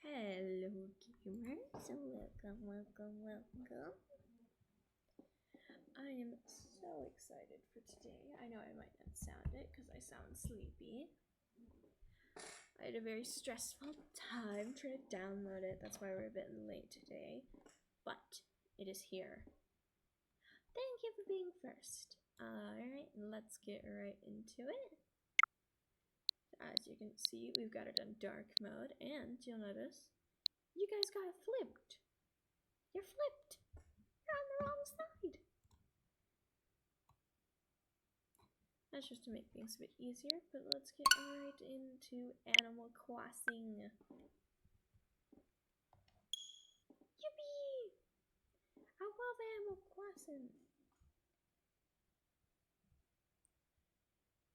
Hello gamers, welcome. I am so excited for today. I know I might not sound it because I sound sleepy. I had a very stressful time trying to download it. That's why we're a bit late today. But it is here. Thank you for being first. Alright, let's get right into it. As you can see, we've got it on dark mode, and you'll notice you guys got flipped. You're flipped. You're on the wrong side. That's just to make things a bit easier, but let's get right into Animal Crossing. Yippee! I love Animal Crossing.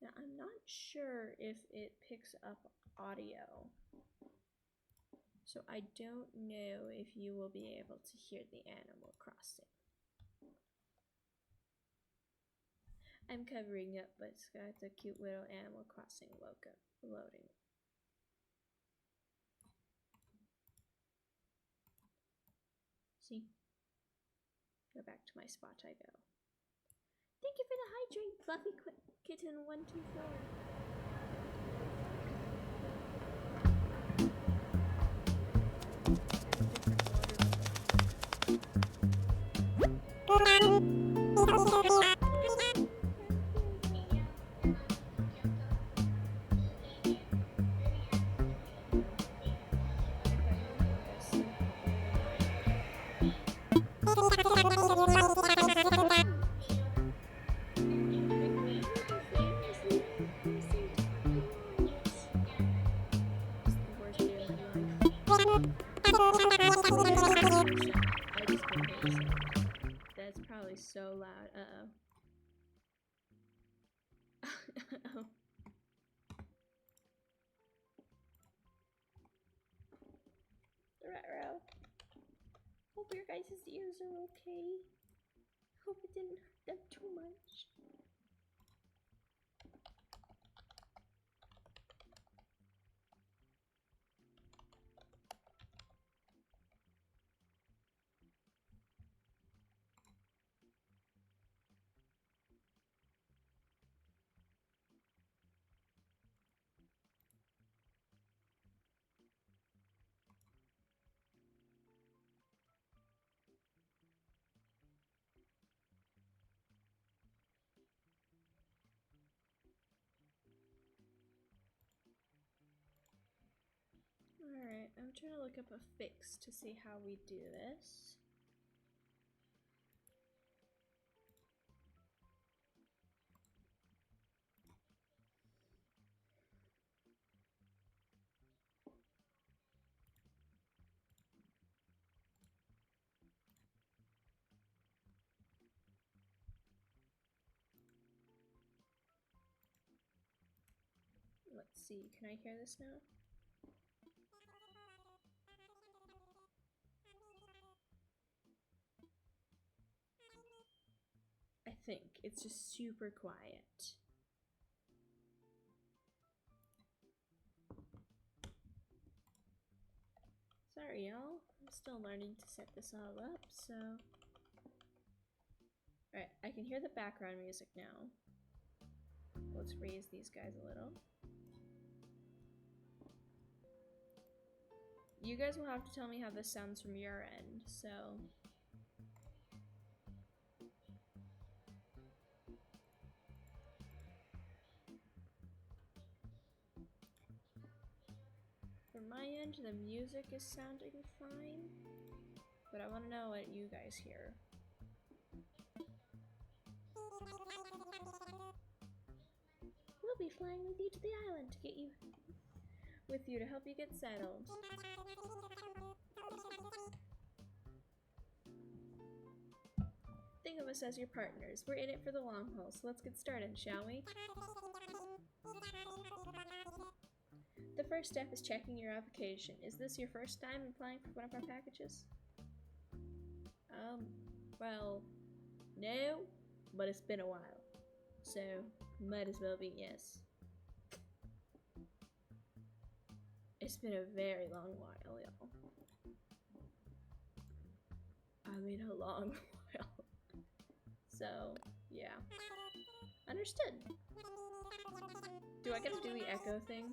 Now, I'm not sure if it picks up audio, so I don't know if you will be able to hear the Animal Crossing. I'm covering up, but it's got the cute little Animal Crossing logo loading. See? Go back to my spot I go. Thank you for the hydrate, Fluffy Kitten 124. That's probably so loud. Uh-oh. Uh-oh. Ruh-roh. Hope your guys' ears are okay. Hope it didn't hurt them too much. Alright, I'm trying to look up a fix to see how we do this. Let's see, can I hear this now? I think it's just super quiet. Sorry, y'all. I'm still learning to set this all up, so. Alright, I can hear the background music now. Let's raise these guys a little. You guys will have to tell me how this sounds from your end, so. From my end, the music is sounding fine, but I want to know what you guys hear. We'll be flying with you to the island to get you to help you get settled. Think of us as your partners. We're in it for the long haul, so let's get started, shall we? The first step is checking your application. Is this your first time applying for one of our packages? Well, no, but it's been a while, so might as well be yes. It's been a very long while, y'all. I mean, a long while. So, yeah. Understood. Do I gotta do the echo thing?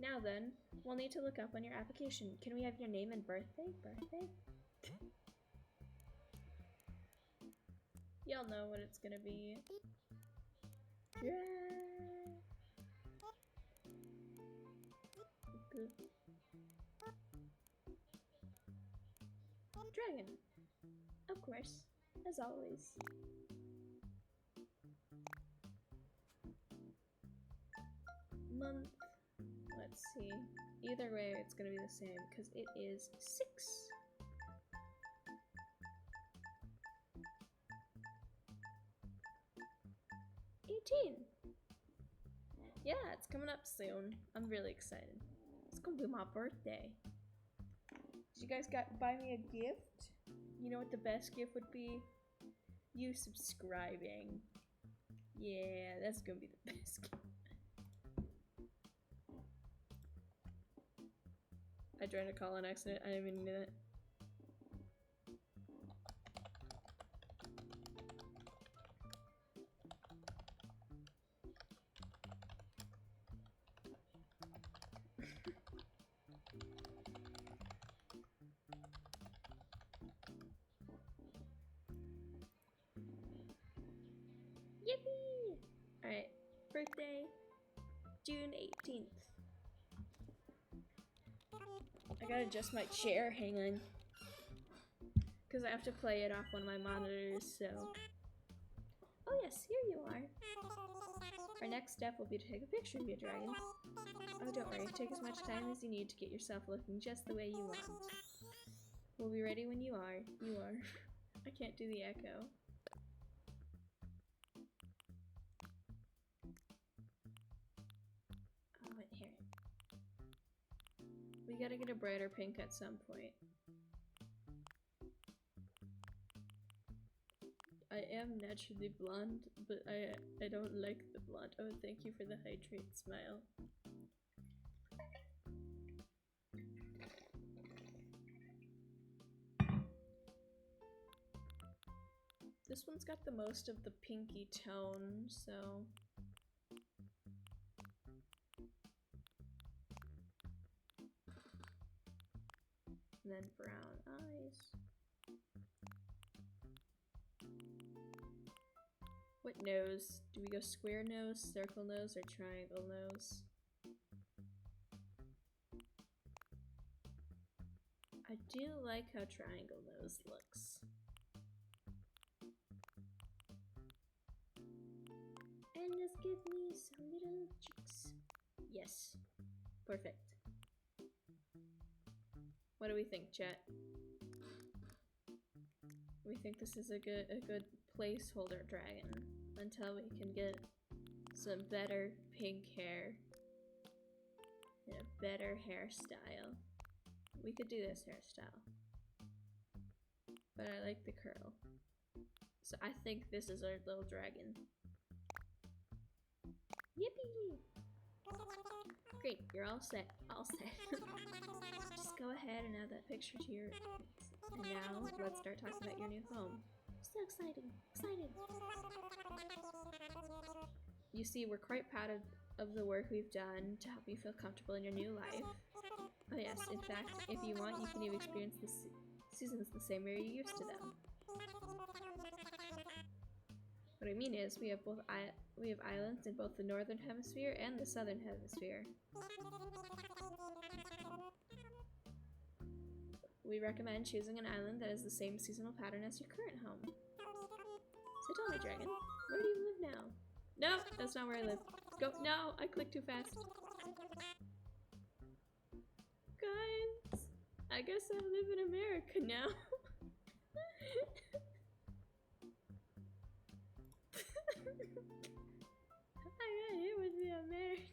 Now then, we'll need to look up on your application. Can we have your name and birthday? Birthday? Y'all know what it's gonna be. Dragon. Of course. As always. Month. Let's see. Either way, it's gonna be the same because it is 6. Yeah, it's coming up soon. I'm really excited. It's gonna be my birthday. Did you guys buy me a gift? You know what the best gift would be? You subscribing. Yeah, that's gonna be the best gift. I joined a call on accident. I didn't even know that. Yippee! Alright, birthday, June 18th. I gotta adjust my chair, hang on. Because I have to play it off one of my monitors, so. Oh yes, here you are. Our next step will be to take a picture of your dragon. Oh, don't worry, take as much time as you need to get yourself looking just the way you want. We'll be ready when you are. You are. I can't do the echo. Oh, wait, here. We gotta get a brighter pink at some point. I am naturally blonde, but I don't like the blonde. Oh, thank you for the hydrate smile. This one's got the most of the pinky tone, so... And then brown eyes. What nose? Do we go square nose, circle nose, or triangle nose? I do like how triangle nose looks. And just give me some little cheeks. Yes. Perfect. What do we think, chat? We think this is a good placeholder dragon until we can get some better pink hair and a better hairstyle. We could do this hairstyle, but I like the curl, so I think this is our little dragon. Yippee! Great, you're all set. All set. Just go ahead and add that picture to your... And now, let's start talking about your new home. So exciting. Excited. You see, we're quite proud of the work we've done to help you feel comfortable in your new life. Oh yes, in fact, if you want, you can even experience the seasons the same way you're used to them. What I mean is, we have islands in both the northern hemisphere and the southern hemisphere. We recommend choosing an island that has the same seasonal pattern as your current home. So tell me, dragon, where do you live now? No, that's not where I live. Go. No, I clicked too fast. Guys, I guess I live in America now. I got hit with the American.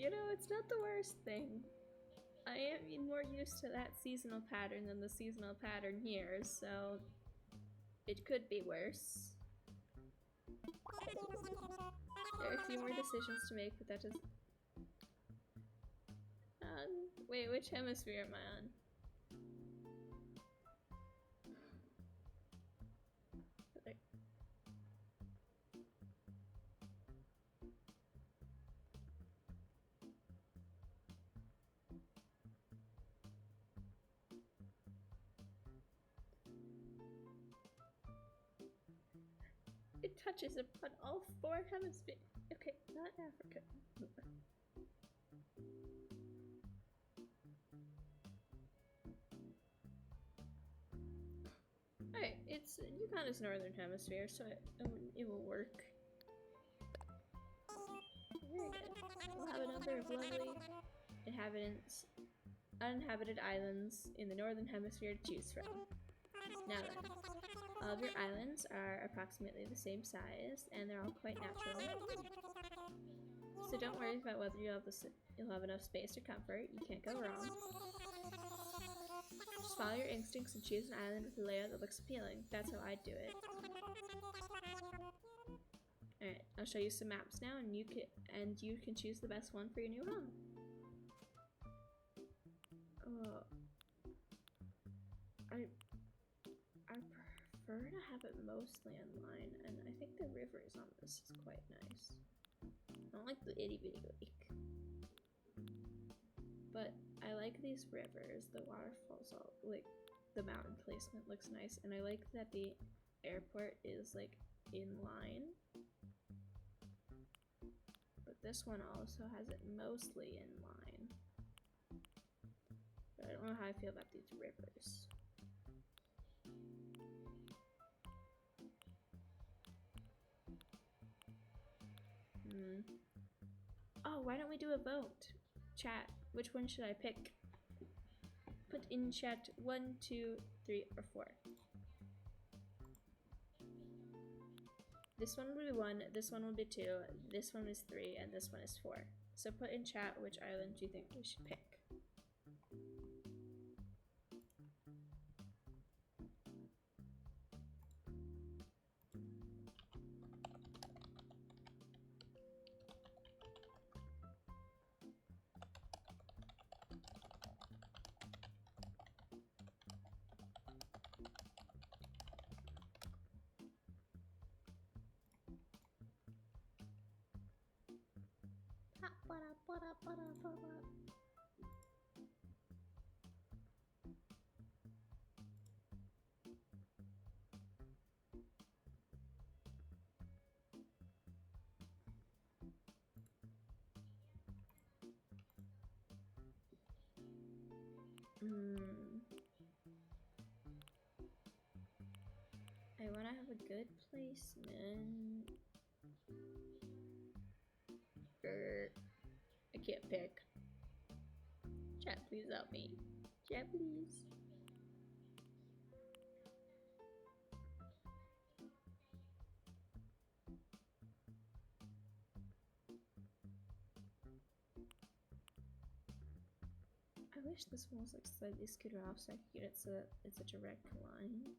you know, it's not the worst thing. I am more used to that seasonal pattern than the seasonal pattern here, so it could be worse. There are a few more decisions to make, but that does. Wait, which hemisphere am I on? Okay. It touches upon all 4 hemispheres. Okay, not Africa. Alright, it's Yukon is northern hemisphere, so it will work. Very good. We'll have a number of lovely uninhabited islands in the northern hemisphere to choose from. Now then, all of your islands are approximately the same size, and they're all quite natural. So don't worry about whether you'll have enough space or comfort. You can't go wrong. Just follow your instincts and choose an island with a layout that looks appealing. That's how I'd do it. Alright, I'll show you some maps now, and you can choose the best one for your new home. Oh, I prefer to have it mostly online, and I think the rivers on this is quite nice. I don't like the itty bitty lake, but I like these rivers. The waterfalls, like the mountain placement looks nice, and I like that the airport is like in line. But this one also has it mostly in line. But I don't know how I feel about these rivers. Oh, why don't we do a vote? Chat, which one should I pick? Put in chat 1, 2, 3, or 4. This one will be 1, this one will be 2, this one is 3, and this one is 4. So put in chat which island you think we should pick. I want to have a good placement. I can't pick. Chat, please help me. Chat, please. I wish this one was like slightly scooted off so I could get it so that it's a direct line.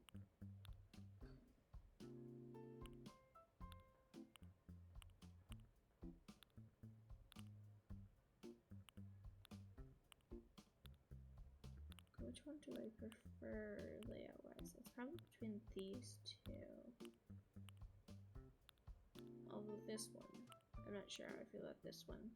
Which one do I prefer layout-wise? It's probably between these two. Although this one, I'm not sure how I feel about this one.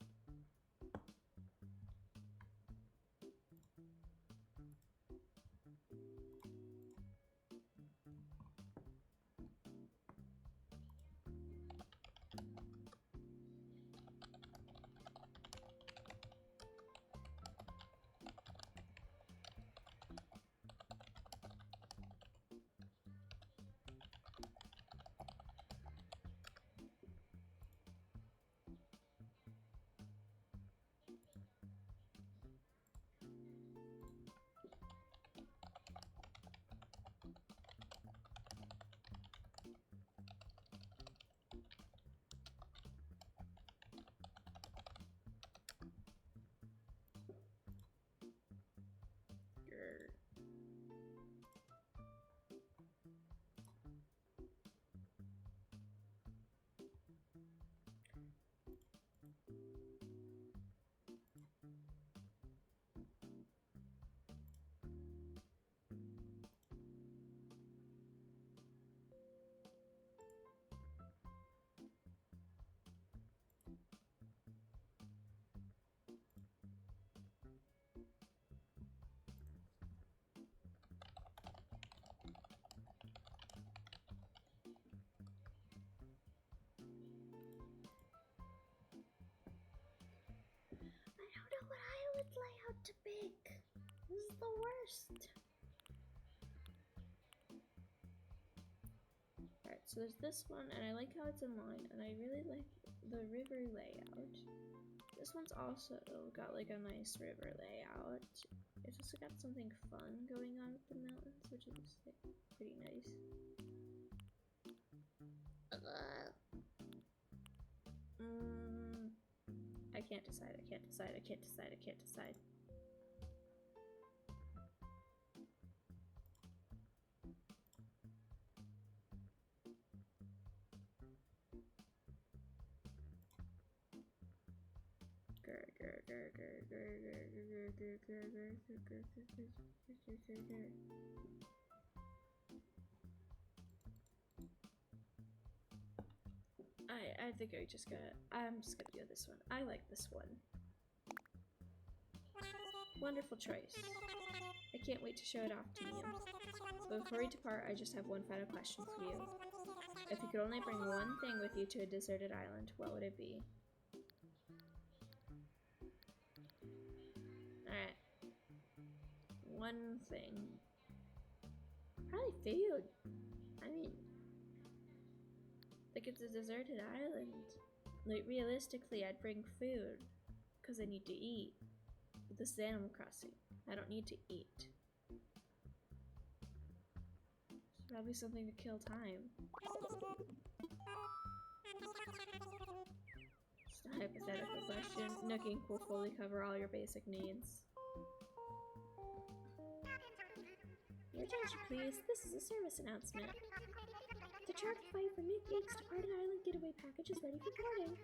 the worst. Alright, so there's this one, and I like how it's in line, and I really like the river layout. This one's also got like a nice river layout. It's also got something fun going on with the mountains, which is like, pretty nice. I can't decide, I can't decide, I can't decide, I can't decide. I think I'm just gonna do this one. I like this one. Wonderful choice. I can't wait to show it off to you. But before we depart, I just have one final question for you. If you could only bring one thing with you to a deserted island, what would it be? Alright. One thing. Probably food. I mean, like, it's a deserted island. Like, realistically, I'd bring food. Because I need to eat. But this is Animal Crossing. I don't need to eat. It's probably something to kill time. Just a hypothetical question. Nook Inc. will fully cover all your basic needs. Your attention, please. This is a service announcement. The charter flight from Nook Inc.'s Departed Island Getaway package is ready for boarding.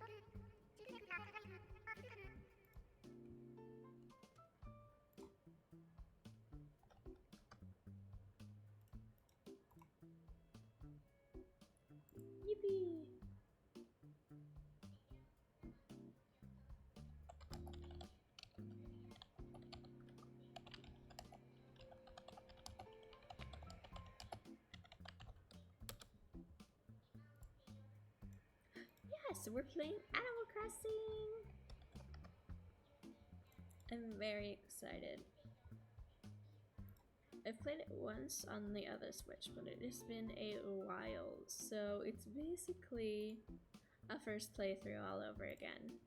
Yippee! Yes, we're playing Animal Crossing! I'm very excited. I've played it once on the other Switch, but it has been a while, so it's basically a first playthrough all over again.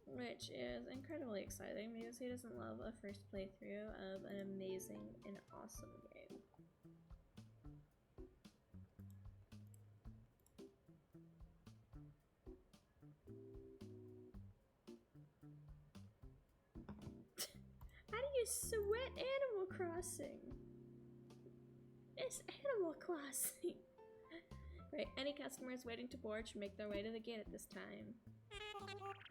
Which is incredibly exciting because who doesn't love a first playthrough of an amazing and awesome game? How do you sweat Animal Crossing? It's Animal Crossing! Right, any customers waiting to board should make their way to the gate at this time.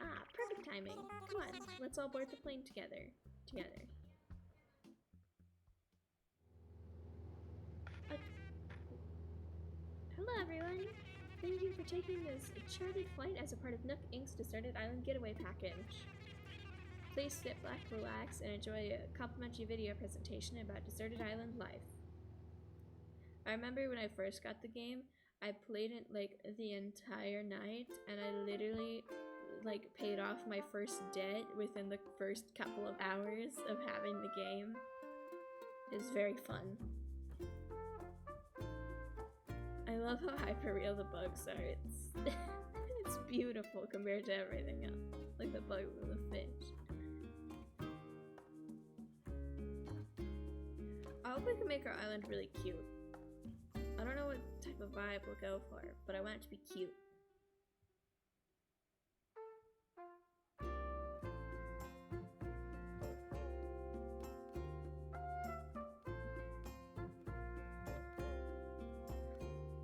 Ah, perfect timing. Come on, let's all board the plane together. Hello everyone! Thank you for taking this chartered flight as a part of Nook Inc.'s Deserted Island Getaway package. Please sit back, relax, and enjoy a complimentary video presentation about Deserted Island life. I remember when I first got the game, I played it like the entire night, and I literally like paid off my first debt within the first couple of hours of having the game. It was very fun. I love how hyper real the bugs are. It's beautiful compared to everything else, like the bugs and the fish. I hope we can make our island really cute. I don't know what type of vibe we'll go for, but I want it to be cute.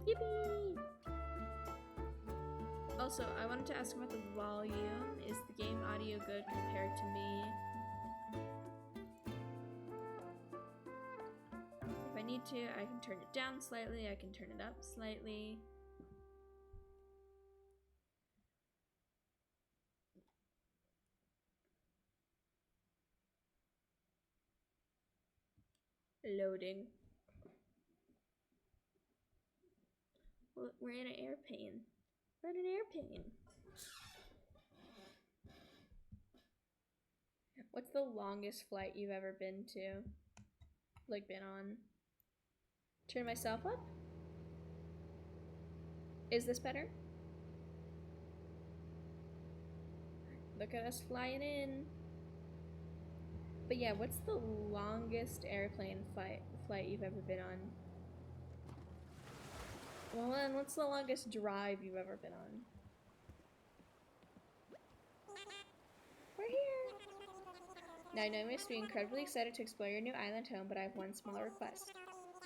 Yippee! Also, I wanted to ask about the volume. Is the game audio good compared to me? If I need to, I can turn it down slightly, I can turn it up slightly. Loading. Well, we're in an airplane. We're in an airplane. What's the longest flight you've ever been to? Like, been on? Turn myself up? Is this better? Look at us flying in. But yeah, what's the longest airplane flight you've ever been on? Well then, what's the longest drive you've ever been on? We're here! Now I know you must be incredibly excited to explore your new island home, but I have one small request.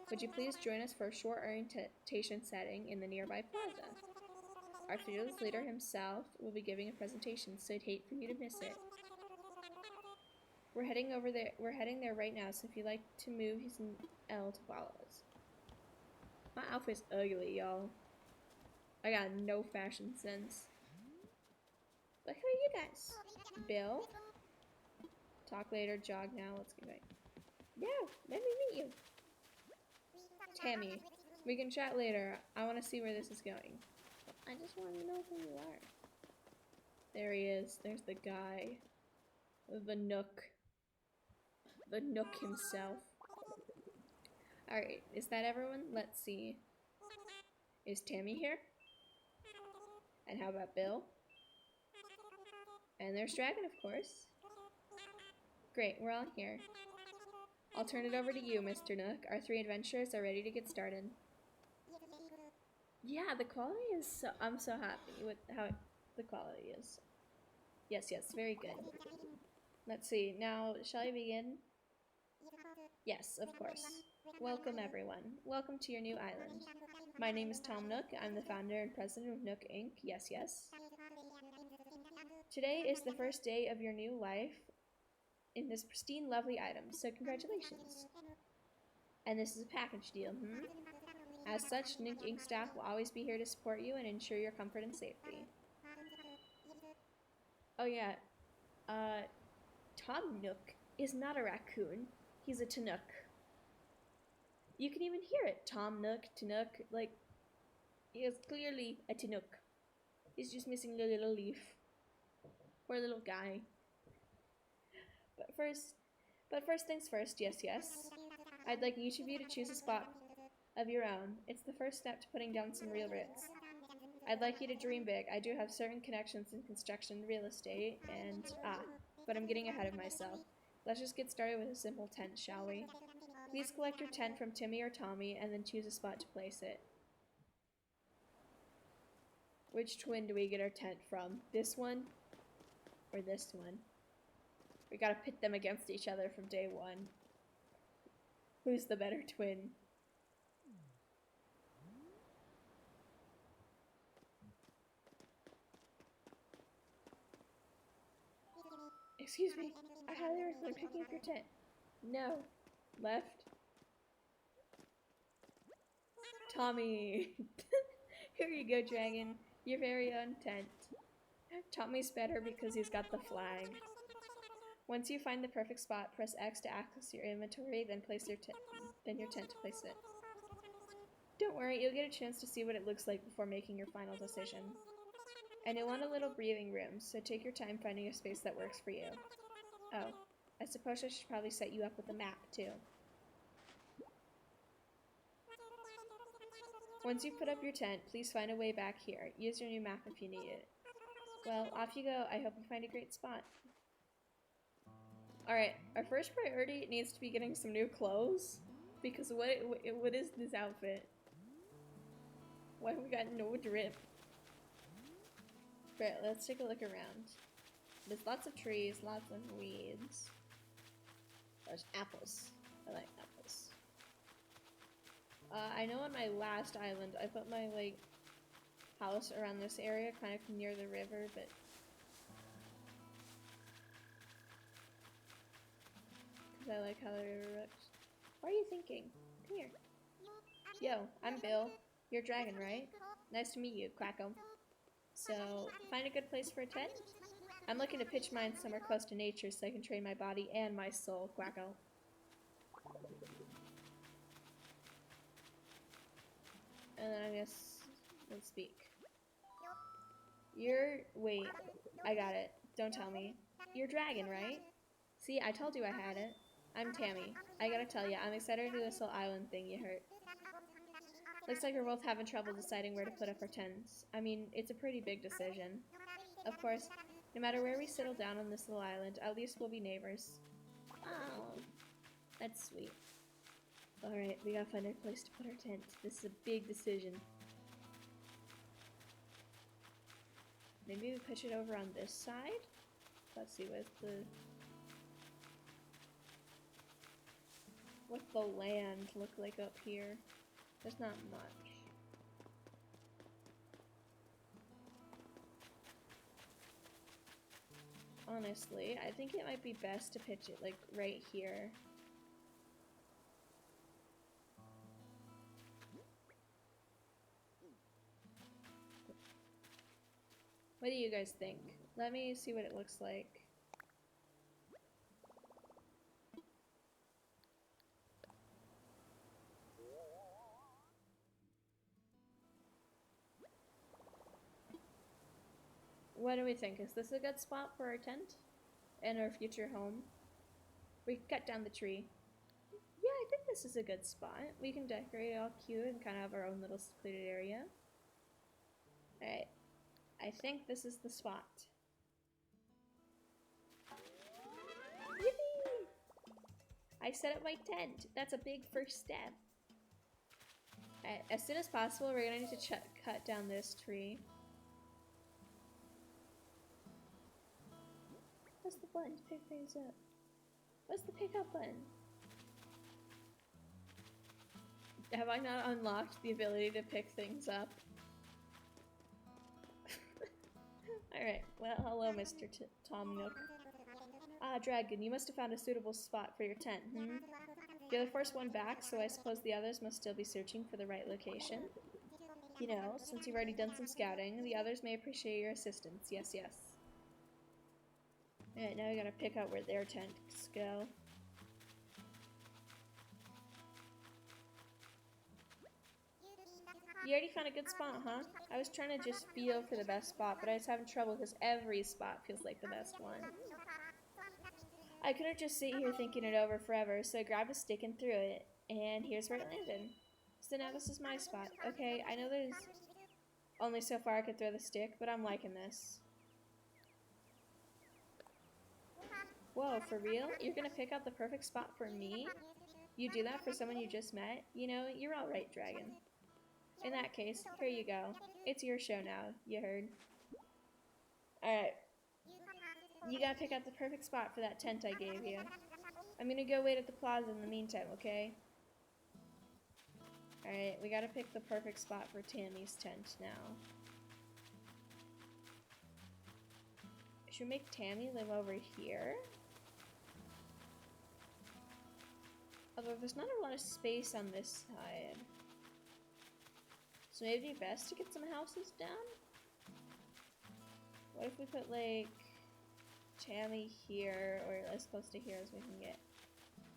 Would you please join us for a short orientation setting in the nearby plaza? Our fearless leader himself will be giving a presentation, so I'd hate for you to miss it. We're heading there right now, so if you'd like to move, use an L to follow us. My outfit's ugly, y'all. I got no fashion sense. But who are you guys? Bill? Talk later, jog now, let's get going. Yeah, let me meet you. Tammy, we can chat later. I want to see where this is going. I just want to know who you are. There he is. There's the guy. The Nook. The Nook himself. Alright, is that everyone? Let's see. Is Tammy here? And how about Bill? And there's Dragon, of course. Great, we're all here. I'll turn it over to you, Mr. Nook. Our 3 adventurers are ready to get started. Yeah, the quality is so... I'm so happy with how the quality is. Yes, very good. Let's see, now, shall I begin? Yes, of course. Welcome, everyone. Welcome to your new island. My name is Tom Nook. I'm the founder and president of Nook Inc. Yes. Today is the first day of your new life in this pristine, lovely item, so congratulations. And this is a package deal, As such, Nook Inc. staff will always be here to support you and ensure your comfort and safety. Oh yeah, Tom Nook is not a raccoon. He's a Tanook. You can even hear it. Tom Nook, Tanook, like, he is clearly a Tanook. He's just missing the little leaf. Poor little guy. But first things first, yes. I'd like each of you to choose a spot of your own. It's the first step to putting down some real roots. I'd like you to dream big. I do have certain connections in construction and real estate, and but I'm getting ahead of myself. Let's just get started with a simple tent, shall we? Please collect your tent from Timmy or Tommy, and then choose a spot to place it. Which twin do we get our tent from? This one? Or this one? We gotta pit them against each other from day one. Who's the better twin? Excuse me, I highly recommend picking up your tent. No. Left. Tommy. Here you go, Dragon. Your very own tent. Tommy's better because he's got the flag. Once you find the perfect spot, press X to access your inventory, then place your tent to place it. Don't worry, you'll get a chance to see what it looks like before making your final decision. And you'll want a little breathing room, so take your time finding a space that works for you. Oh, I suppose I should probably set you up with a map, too. Once you've put up your tent, please find a way back here. Use your new map if you need it. Well, off you go. I hope you find a great spot. Alright, our first priority needs to be getting some new clothes. Because what is this outfit? Why have we got no drip? Right, let's take a look around. There's lots of trees, lots of weeds. There's apples. I like apples. I know on my last island, I put my, like, house around this area, kind of near the river, but... because I like how the river looks. What are you thinking? Come here. Yo, I'm Bill. You're Dragon, right? Nice to meet you, Quacko. So, find a good place for a tent? I'm looking to pitch mine somewhere close to nature so I can train my body and my soul, Quacko. And then I guess, let's speak. Wait, I got it. Don't tell me. You're Dragon, right? See, I told you I had it. I'm Tammy. I gotta tell you, I'm excited to do this little island thing you heard. Looks like we're both having trouble deciding where to put up our tents. I mean, it's a pretty big decision. Of course, no matter where we settle down on this little island, at least we'll be neighbors. Oh, that's sweet. Alright, we gotta find a place to put our tent. This is a big decision. Maybe we pitch it over on this side? Let's see, what's the land look like up here? There's not much. Honestly, I think it might be best to pitch it like right here. What do you guys think? Let me see what it looks like. What do we think? Is this a good spot for our tent? And our future home? We can cut down the tree. Yeah, I think this is a good spot. We can decorate it all cute and kind of have our own little secluded area. Alright. I think this is the spot. Yippee! I set up my tent. That's a big first step. Alright, as soon as possible, we're gonna need to cut down this tree. What's the button to pick things up? What's the pickup button? Have I not unlocked the ability to pick things up? Alright, well, hello, Mr. Tom Nook. Ah, Dragon, you must have found a suitable spot for your tent, hmm? You're the first one back, so I suppose the others must still be searching for the right location. You know, since you've already done some scouting, the others may appreciate your assistance. Yes, yes. Alright, now we gotta pick out where their tents go. You already found a good spot, huh? I was trying to just feel for the best spot, but I was having trouble because every spot feels like the best one. I couldn't just sit here thinking it over forever, so I grabbed a stick and threw it, and here's where it landed. So now this is my spot. Okay, I know there's only so far I could throw the stick, but I'm liking this. Whoa, for real? You're gonna pick out the perfect spot for me? You do that for someone you just met? You know, you're alright, Dragon. In that case, here you go. It's your show now, you heard. Alright. You gotta pick out the perfect spot for that tent I gave you. I'm gonna go wait at the plaza in the meantime, okay? Alright, we gotta pick the perfect spot for Tammy's tent now. Should we make Tammy live over here? Although there's not a lot of space on this side. So maybe it'd be best to get some houses down? What if we put, like, Tammy here, or as close to here as we can get.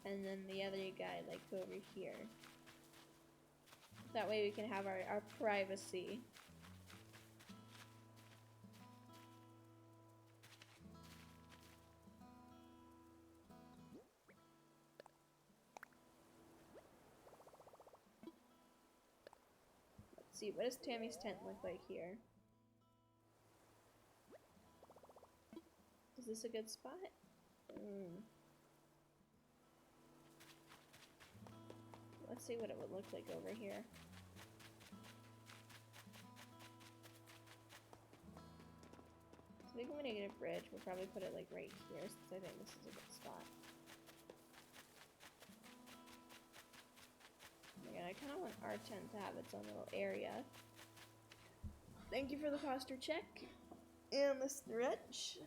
And then the other guy, like, over here. That way we can have our privacy. Let's see, what does Tammy's tent look like here? Is this a good spot? Let's see what it would look like over here. I think I'm gonna get a bridge. We'll probably put it like right here since I think this is a good spot. Again, I kind of want our tent to have its own little area. Thank you for the posture check and the stretch.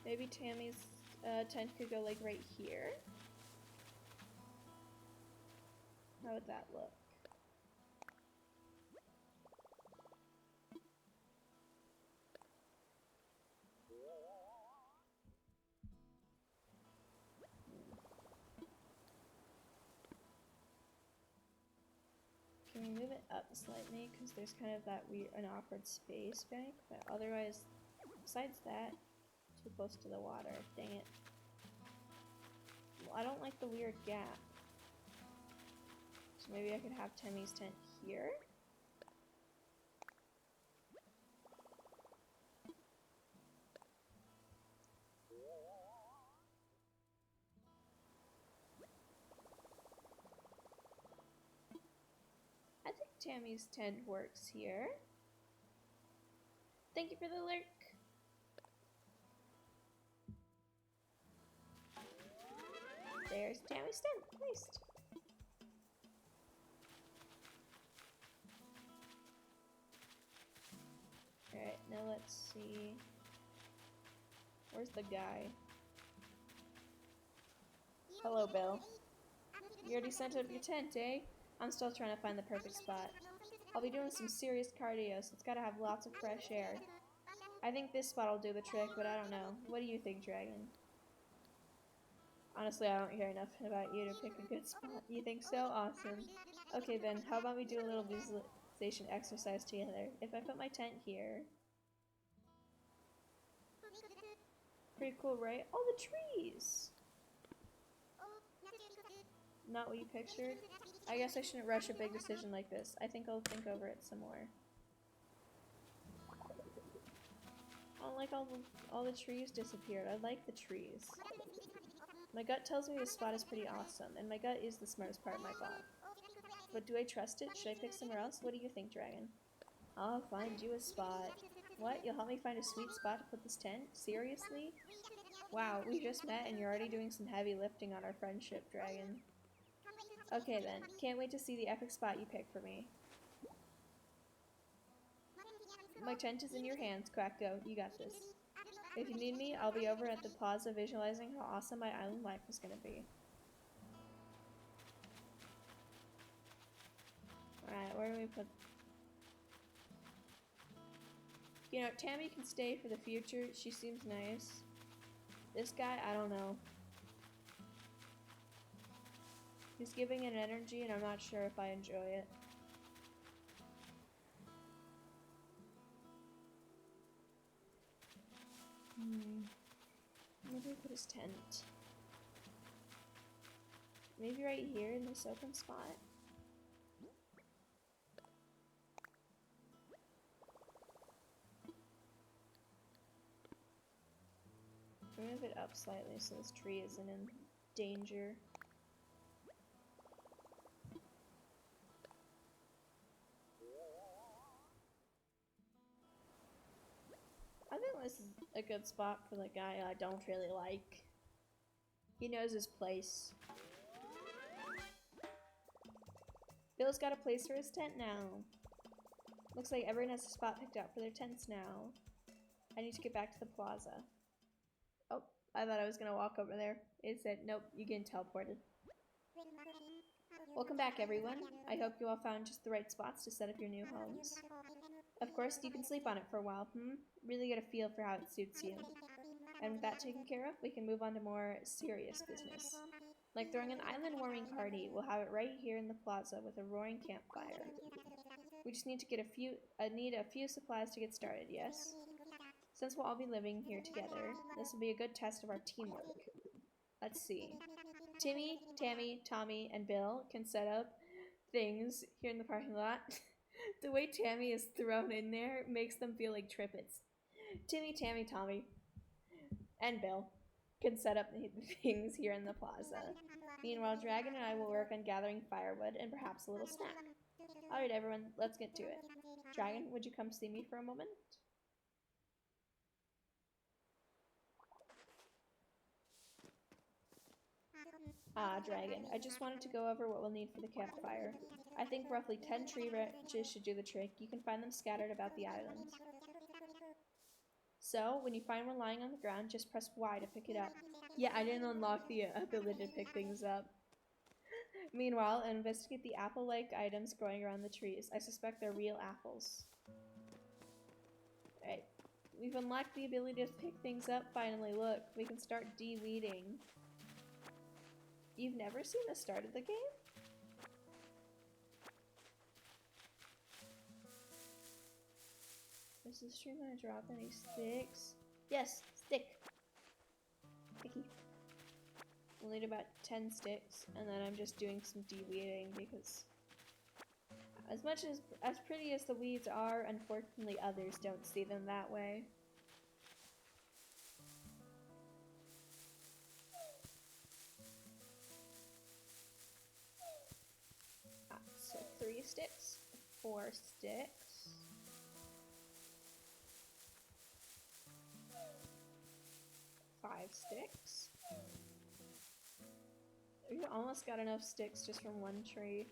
Maybe Tammy's tent could go like right here. How would that look? Can we move it up slightly? Because there's kind of that weird, an awkward space back. But otherwise, besides that, too close to the water. Dang it. Well, I don't like the weird gap. So maybe I could have Tammy's tent here? I think Tammy's tent works here. Thank you for the lurk. There's Tammy's tent. Nice. Alright, now let's see. Where's the guy? Hello, Bill. You already sent up your tent, eh? I'm still trying to find the perfect spot. I'll be doing some serious cardio, so it's gotta have lots of fresh air. I think this spot will do the trick, but I don't know. What do you think, Dragon? Honestly, I don't hear enough about you to pick a good spot. You think so? Awesome. Okay then, how about we do a little visualization exercise together? If I put my tent here... Pretty cool, right? Oh, the trees! Not what you pictured? I guess I shouldn't rush a big decision like this. I think I'll think over it some more. I don't like all the trees disappeared. I like the trees. My gut tells me this spot is pretty awesome, and my gut is the smartest part of my bot. But do I trust it? Should I pick somewhere else? What do you think, Dragon? I'll find you a spot. What? You'll help me find a sweet spot to put this tent? Seriously? Wow, we just met and you're already doing some heavy lifting on our friendship, Dragon. Okay then, can't wait to see the epic spot you pick for me. My tent is in your hands, Quacko. You got this. If you need me, I'll be over at the plaza visualizing how awesome my island life is gonna be. Alright, where do we put... You know, Tammy can stay for the future. She seems nice. This guy, I don't know. He's giving an energy and I'm not sure if I enjoy it. Where do we put his tent? Maybe right here in this open spot? Move it up slightly so this tree isn't in danger. I think this is a good spot for the guy I don't really like. He knows his place. Bill's got a place for his tent now. Looks like everyone has a spot picked out for their tents now. I need to get back to the plaza. Oh, I thought I was gonna walk over there. It said, nope, you getting teleported. Welcome back, everyone. I hope you all found just the right spots to set up your new homes. Of course, you can sleep on it for a while, Really get a feel for how it suits you. And with that taken care of, we can move on to more serious business. Like throwing an island warming party, we'll have it right here in the plaza with a roaring campfire. We just need to get need a few supplies to get started, yes? Since we'll all be living here together, this will be a good test of our teamwork. Let's see. Timmy, Tammy, Tommy, and Bill can set up things here in the parking lot. The way Tammy is thrown in there makes them feel like triplets. Timmy, Tammy, Tommy, and Bill can set up things here in the plaza. Meanwhile, Dragon and I will work on gathering firewood and perhaps a little snack. Alright everyone, let's get to it. Dragon, would you come see me for a moment? Ah, Dragon, I just wanted to go over what we'll need for the campfire. I think roughly 10 tree branches should do the trick. You can find them scattered about the island. So, when you find one lying on the ground, just press Y to pick it up. Yeah, I didn't unlock the ability to pick things up. Meanwhile, investigate the apple-like items growing around the trees. I suspect they're real apples. Alright. We've unlocked the ability to pick things up, finally. Look, we can start de-weeding. You've never seen the start of the game? Is the stream gonna drop any sticks? Yes, stick. We'll need about 10 sticks, and then I'm just doing some de-weeding because as much as pretty as the weeds are, unfortunately others don't see them that way. So 3 sticks, 4 sticks. 5 sticks. We almost got enough sticks just from one tree.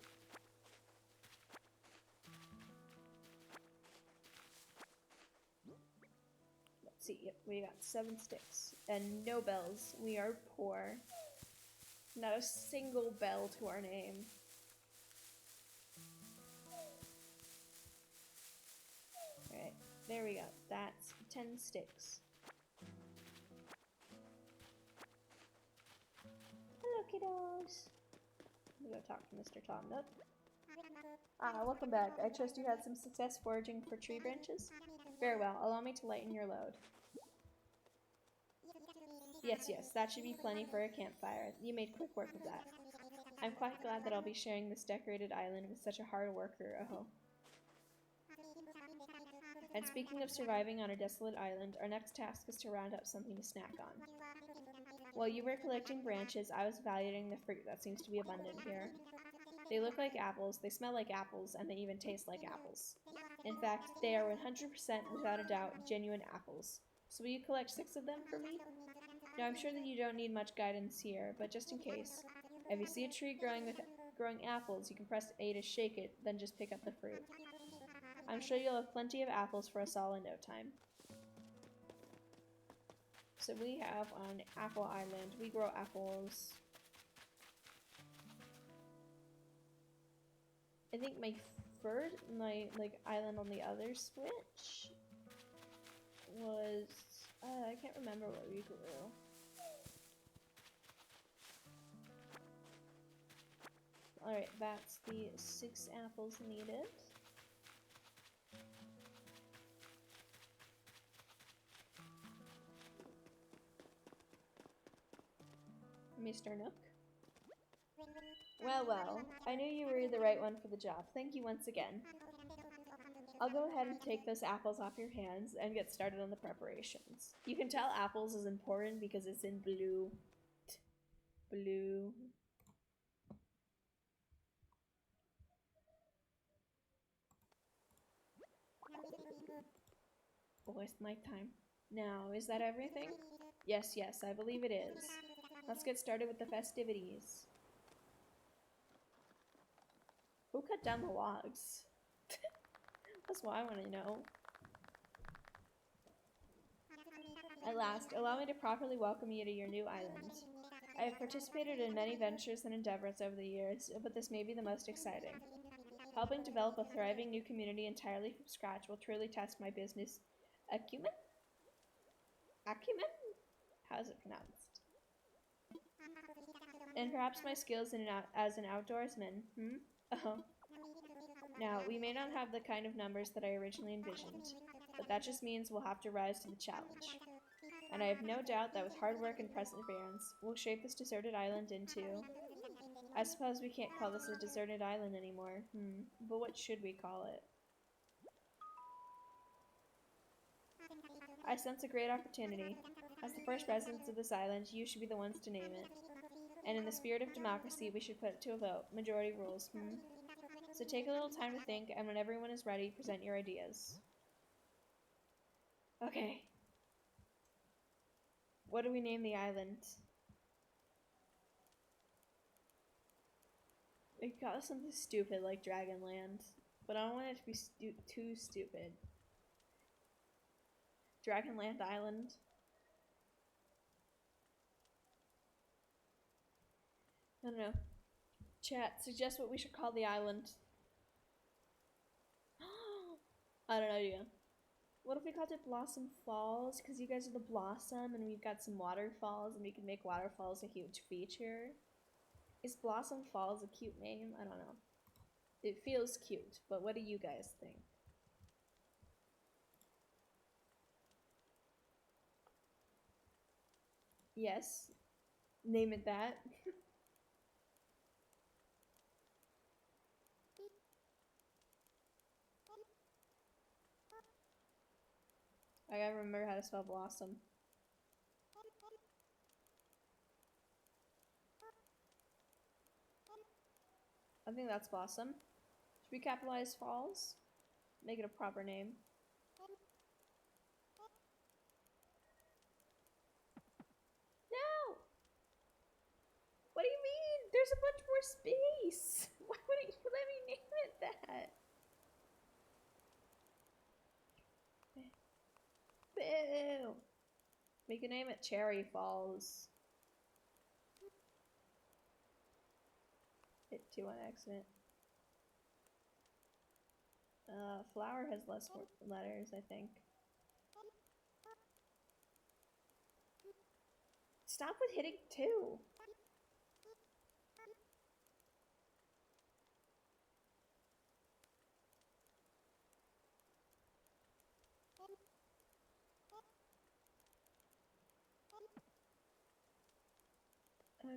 Let's see, yep, we got 7 sticks. And no bells. We are poor. Not a single bell to our name. Alright, there we go. That's 10 sticks. Hello, kiddos. I'm gonna go talk to Mr. Tom Nook. Welcome back. I trust you had some success foraging for tree branches? Very well. Allow me to lighten your load. Yes, that should be plenty for a campfire. You made quick work of that. I'm quite glad that I'll be sharing this decorated island with such a hard worker. Oh. And speaking of surviving on a desolate island, our next task is to round up something to snack on. While you were collecting branches, I was evaluating the fruit that seems to be abundant here. They look like apples, they smell like apples, and they even taste like apples. In fact, they are 100% without a doubt genuine apples. So will you collect 6 of them for me? Now I'm sure that you don't need much guidance here, but just in case, if you see a tree growing apples, you can press A to shake it, then just pick up the fruit. I'm sure you'll have plenty of apples for us all in no time. So we have on Apple Island, we grow apples. I think my island on the other Switch was, I can't remember what we grew. Alright, that's the 6 apples needed. Mr. Nook? Well, I knew you were the right one for the job. Thank you once again. I'll go ahead and take those apples off your hands and get started on the preparations. You can tell apples is important because it's in blue. Blue. Waste my time. Now, is that everything? Yes, I believe it is. Let's get started with the festivities. Who cut down the logs? That's what I want to know. At last, allow me to properly welcome you to your new island. I have participated in many ventures and endeavors over the years, but this may be the most exciting. Helping develop a thriving new community entirely from scratch will truly test my business acumen? Acumen? How is it pronounced? And perhaps my skills as an outdoorsman. Oh. Now, we may not have the kind of numbers that I originally envisioned, but that just means we'll have to rise to the challenge. And I have no doubt that with hard work and perseverance, we'll shape this deserted island into... I suppose we can't call this a deserted island anymore. But what should we call it? I sense a great opportunity. As the first residents of this island, you should be the ones to name it. And in the spirit of democracy, we should put it to a vote. Majority rules, So take a little time to think, and when everyone is ready, present your ideas. Okay. What do we name the island? We could call it something stupid like Dragonland, but I don't want it to be too stupid. Dragonland Island. I don't know. Chat, suggest what we should call the island. I don't know, yeah. What if we called it Blossom Falls? Because you guys are the Blossom and we've got some waterfalls and we can make waterfalls a huge feature. Is Blossom Falls a cute name? I don't know. It feels cute, but what do you guys think? Yes. Name it that. I gotta remember how to spell blossom. I think that's blossom. Should we capitalize falls? Make it a proper name. No! What do you mean? There's a bunch more space! Why wouldn't you let me name it that? Boo! We can name it Cherry Falls. Hit 2 on accident. Flower has less letters, I think. Stop with hitting 2!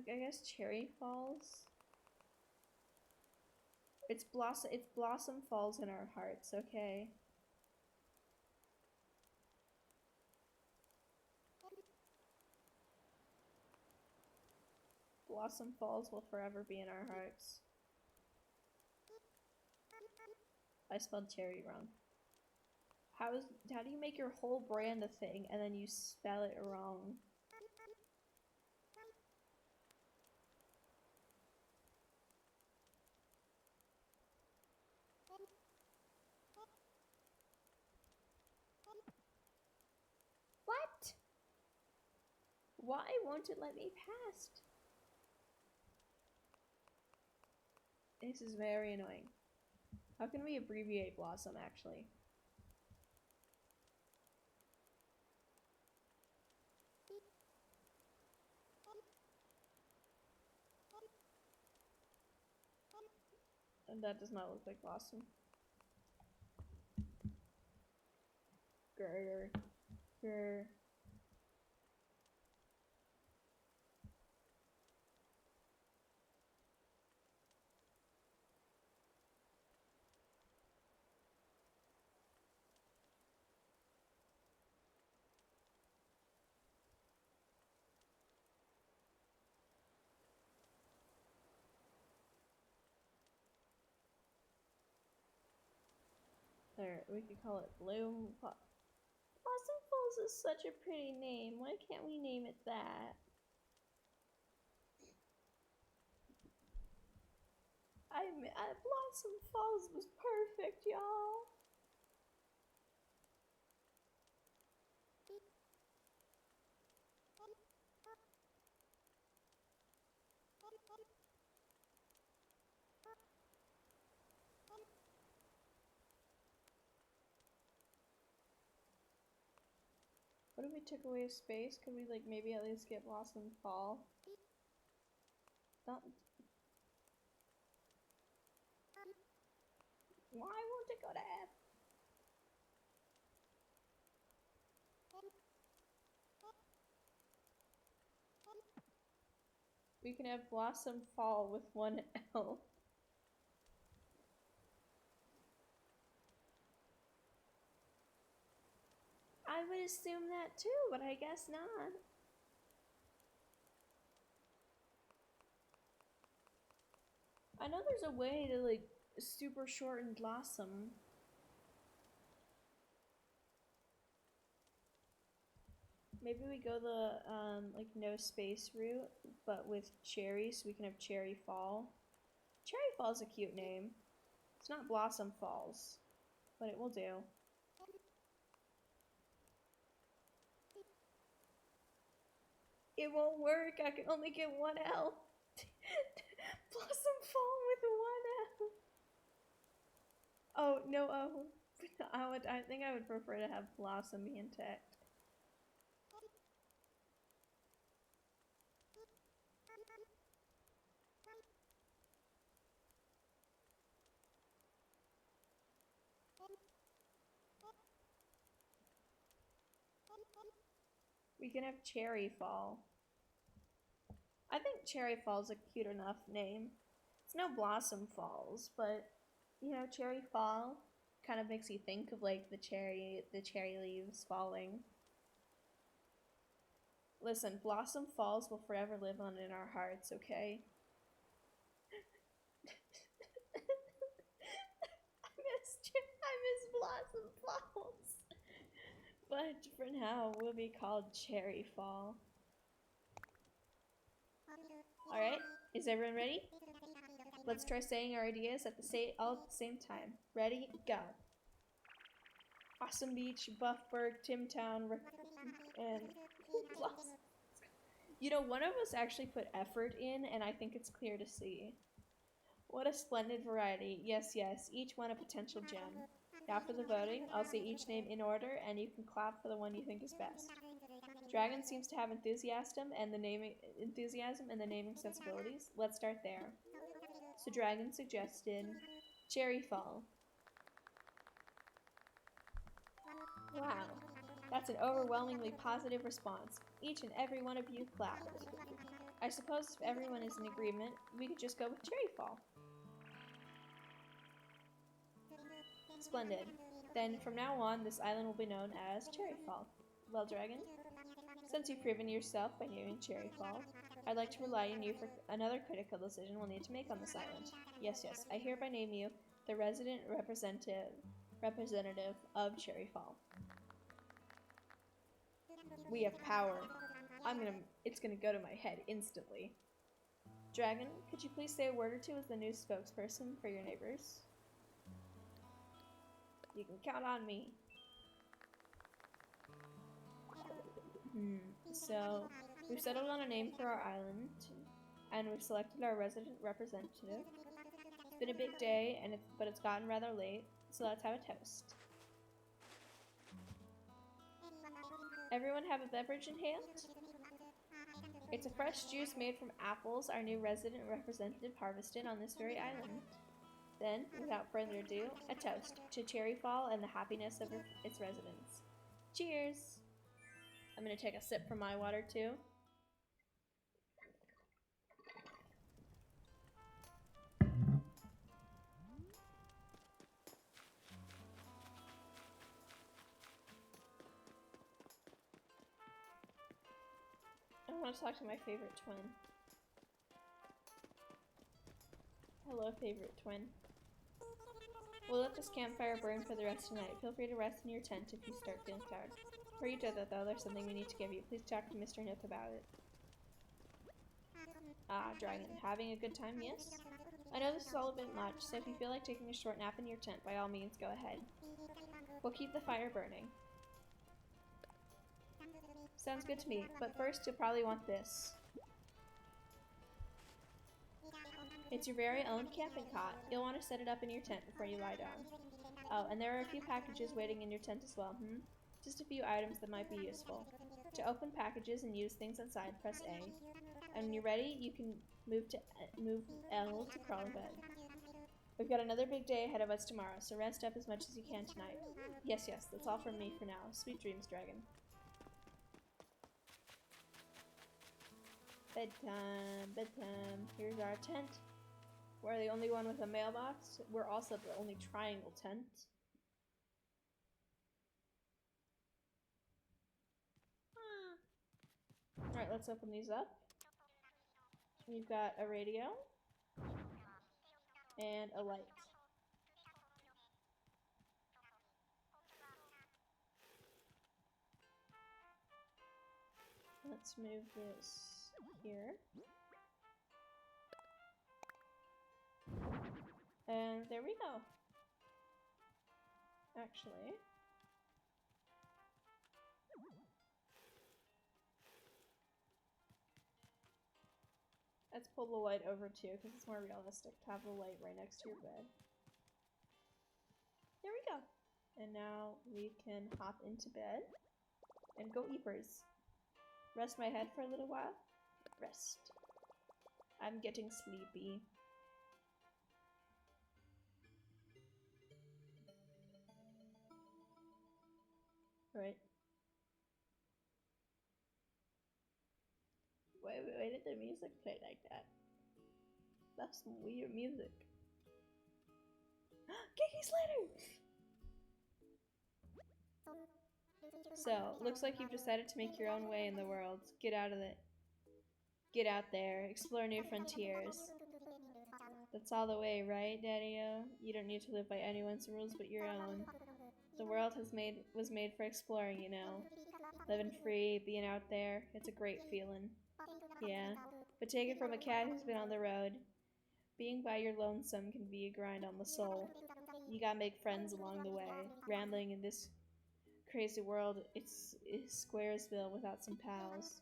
I guess Cherry Falls. It's Blossom Falls in our hearts, okay? Blossom Falls will forever be in our hearts. I spelled cherry wrong. How do you make your whole brand a thing and then you spell it wrong? What? Why won't it let me past? This is very annoying. How can we abbreviate Blossom, actually? And that does not look like Blossom. Grr. Grr. There, we could call it Bloom. Blossom Falls is such a pretty name. Why can't we name it that? Blossom Falls was perfect, y'all. What if we took away space? Could we, like, maybe at least get Blossom Fall? Not. Why won't it go to F? We can have Blossom Fall with 1 L. I would assume that too, but I guess not. I know there's a way to, like, super shorten Blossom. Maybe we go the, like, no space route, but with Cherry, so we can have Cherry Fall. Cherry Fall's a cute name. It's not Blossom Falls, but it will do. It won't work. I can only get 1 L. Blossom Fall with 1 L. Oh, no O. I think I would prefer to have Blossom be intact. We can have Cherry Fall. I think Cherry Falls a cute enough name. It's no Blossom Falls, but you know, Cherry Fall kind of makes you think of like the cherry leaves falling. Listen, Blossom Falls will forever live on in our hearts, okay? I miss Blossom Falls. But for now, we'll be called Cherry Fall. Alright, is everyone ready? Let's try saying our ideas all at the same time. Ready, go. Awesome Beach, Buffburg, Timtown, and Blossom. You know, one of us actually put effort in, and I think it's clear to see. What a splendid variety. Yes, yes, each one a potential gem. Now for the voting, I'll say each name in order, and you can clap for the one you think is best. Dragon seems to have enthusiasm and the naming sensibilities. Let's start there. So Dragon suggested Cherry Fall. Wow, that's an overwhelmingly positive response. Each and every one of you clapped. I suppose if everyone is in agreement, we could just go with Cherry Fall. Splendid. Then from now on, this island will be known as Cherry Fall. Well, Dragon, since you've proven yourself by naming Cherry Fall, I'd like to rely on you for another critical decision we'll need to make on this island. Yes, yes, I hereby name you the resident representative of Cherry Fall. We have power. It's gonna go to my head instantly. Dragon, could you please say a word or two as the new spokesperson for your neighbors? You can count on me. So, we've settled on a name for our island, and we've selected our resident representative. It's been a big day, but it's gotten rather late, so let's have a toast. Everyone have a beverage in hand? It's a fresh juice made from apples our new resident representative harvested on this very island. Then, without further ado, a toast to Cherry Fall and the happiness of its residents. Cheers! I'm gonna take a sip from my water too. I want to talk to my favorite twin. Hello, favorite twin. We'll let this campfire burn for the rest of the night. Feel free to rest in your tent if you start feeling tired. Before you do that, though, there's something we need to give you. Please talk to Mr. Nip about it. Ah, Dragon. Having a good time, yes? I know this is all a bit much, so if you feel like taking a short nap in your tent, by all means, go ahead. We'll keep the fire burning. Sounds good to me, but first you'll probably want this. It's your very own camping cot. You'll want to set it up in your tent before you lie down. Oh, and there are a few packages waiting in your tent as well, Just a few items that might be useful. To open packages and use things inside, press A. And when you're ready, you can move L to crawl in bed. We've got another big day ahead of us tomorrow, so rest up as much as you can tonight. Yes, yes, that's all from me for now. Sweet dreams, Dragon. Bedtime, bedtime. Here's our tent. We're the only one with a mailbox. We're also the only triangle tent. Alright, let's open these up. We've got a radio and a light. Let's move this here. And there we go. Actually, let's pull the light over too, because it's more realistic to have the light right next to your bed. There we go. And now we can hop into bed and go eepers. Rest my head for a little while. Rest. I'm getting sleepy. Right. Wait, the music play like that? That's some weird music. Kiki's letter! So, looks like you've decided to make your own way in the world. Get out there, explore new frontiers. That's all the way, right, Daddy-o? You don't need to live by anyone's rules but your own. The world was made for exploring, you know. Living free, being out there, it's a great feeling. Yeah, but take it from a cat who's been on the road. Being by your lonesome can be a grind on the soul. You gotta make friends along the way. Rambling in this crazy world, it's Squaresville without some pals.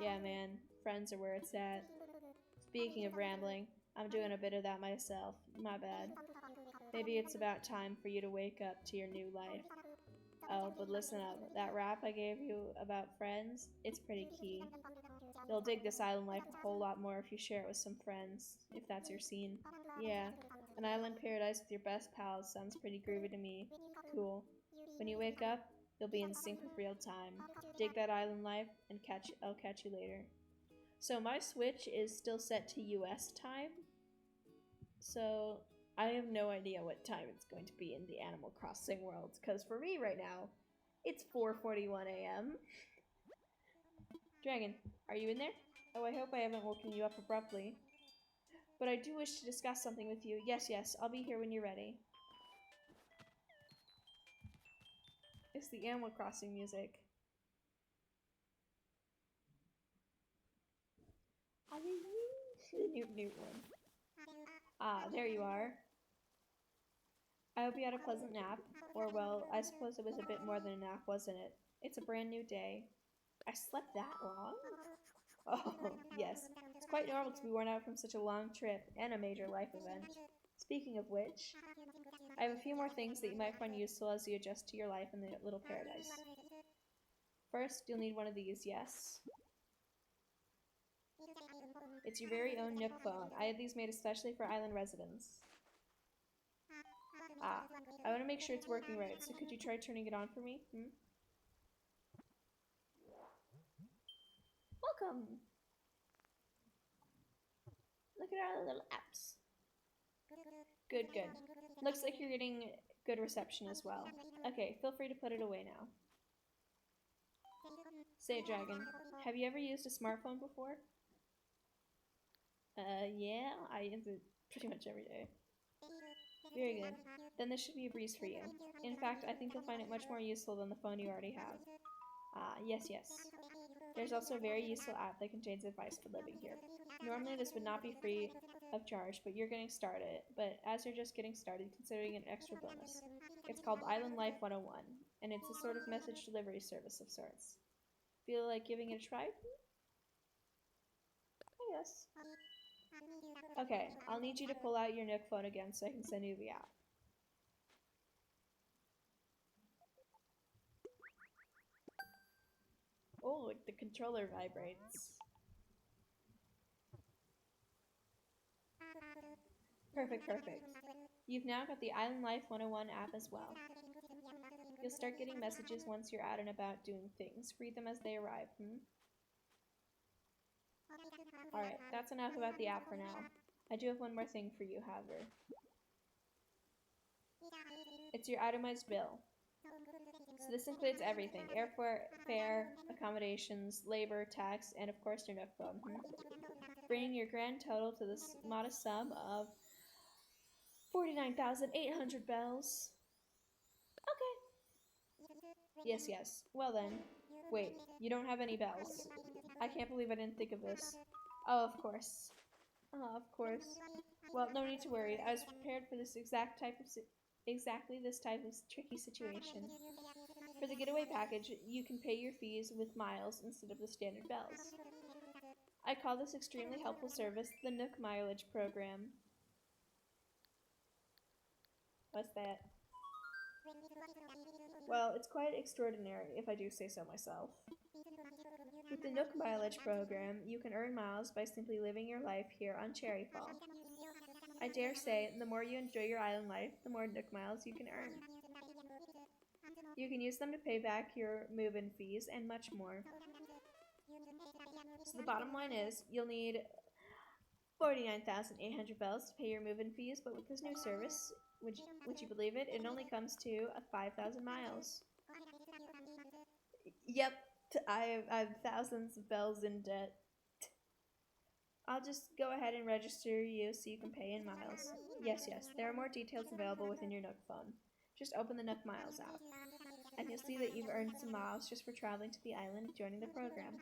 Yeah, man, friends are where it's at. Speaking of rambling, I'm doing a bit of that myself. My bad. Maybe it's about time for you to wake up to your new life. Oh, but listen up. That rap I gave you about friends, it's pretty key. You'll dig this island life a whole lot more if you share it with some friends, if that's your scene. Yeah, an island paradise with your best pals sounds pretty groovy to me. Cool. When you wake up, you'll be in sync with real time. Dig that island life, and I'll catch you later. So my Switch is still set to US time, so I have no idea what time it's going to be in the Animal Crossing world, because for me right now, it's 4:41 a.m. Dragon, are you in there? Oh, I hope I haven't woken you up abruptly. But I do wish to discuss something with you. Yes, I'll be here when you're ready. It's the Animal Crossing music. The new one. Ah, there you are. I hope you had a pleasant nap. Or, well, I suppose it was a bit more than a nap, wasn't it? It's a brand new day. I slept that long? Oh, yes. It's quite normal to be worn out from such a long trip and a major life event. Speaking of which, I have a few more things that you might find useful as you adjust to your life in the little paradise. First, you'll need one of these, yes? It's your very own Nook phone. I had these made especially for island residents. Ah, I want to make sure it's working right, so could you try turning it on for me? Welcome! Look at our little apps. Good. Looks like you're getting good reception as well. Okay, feel free to put it away now. Say, Dragon, have you ever used a smartphone before? Yeah, I use it pretty much every day. Very good. Then this should be a breeze for you. In fact, I think you'll find it much more useful than the phone you already have. Ah, yes. There's also a very useful app that contains advice for living here. Normally this would not be free of charge, but you're getting started. But as you're just getting started, considering an extra bonus. It's called Island Life 101, and it's a sort of message delivery service of sorts. Feel like giving it a try? I guess. Okay, I'll need you to pull out your Nook phone again so I can send you the app. Oh, the controller vibrates. Perfect. You've now got the Island Life 101 app as well. You'll start getting messages once you're out and about doing things. Read them as they arrive, Alright, that's enough about the app for now. I do have one more thing for you, however. It's your itemized bill. So this includes everything. Airport fare, accommodations, labor, tax, and of course your Nook phone. Bringing your grand total to this modest sum of 49,800 bells. Okay. Yes. Well then. Wait, you don't have any bells. I can't believe I didn't think of this. Oh, of course. Well, no need to worry. I was prepared for this exactly this type of tricky situation. For the getaway package, you can pay your fees with miles instead of the standard bells. I call this extremely helpful service the Nook Mileage Program. What's that? Well, it's quite extraordinary, if I do say so myself. With the Nook Mileage Program, you can earn miles by simply living your life here on Cherryfall. I dare say, the more you enjoy your island life, the more Nook miles you can earn. You can use them to pay back your move-in fees and much more. So the bottom line is you'll need 49,800 bells to pay your move-in fees, but with this new service, would you believe it, it only comes to 5,000 miles. Yep, I have thousands of bells in debt. I'll just go ahead and register you so you can pay in miles. Yes, there are more details available within your Nook phone. Just open the Nook Miles app, and you'll see that you've earned some miles just for traveling to the island and joining the program.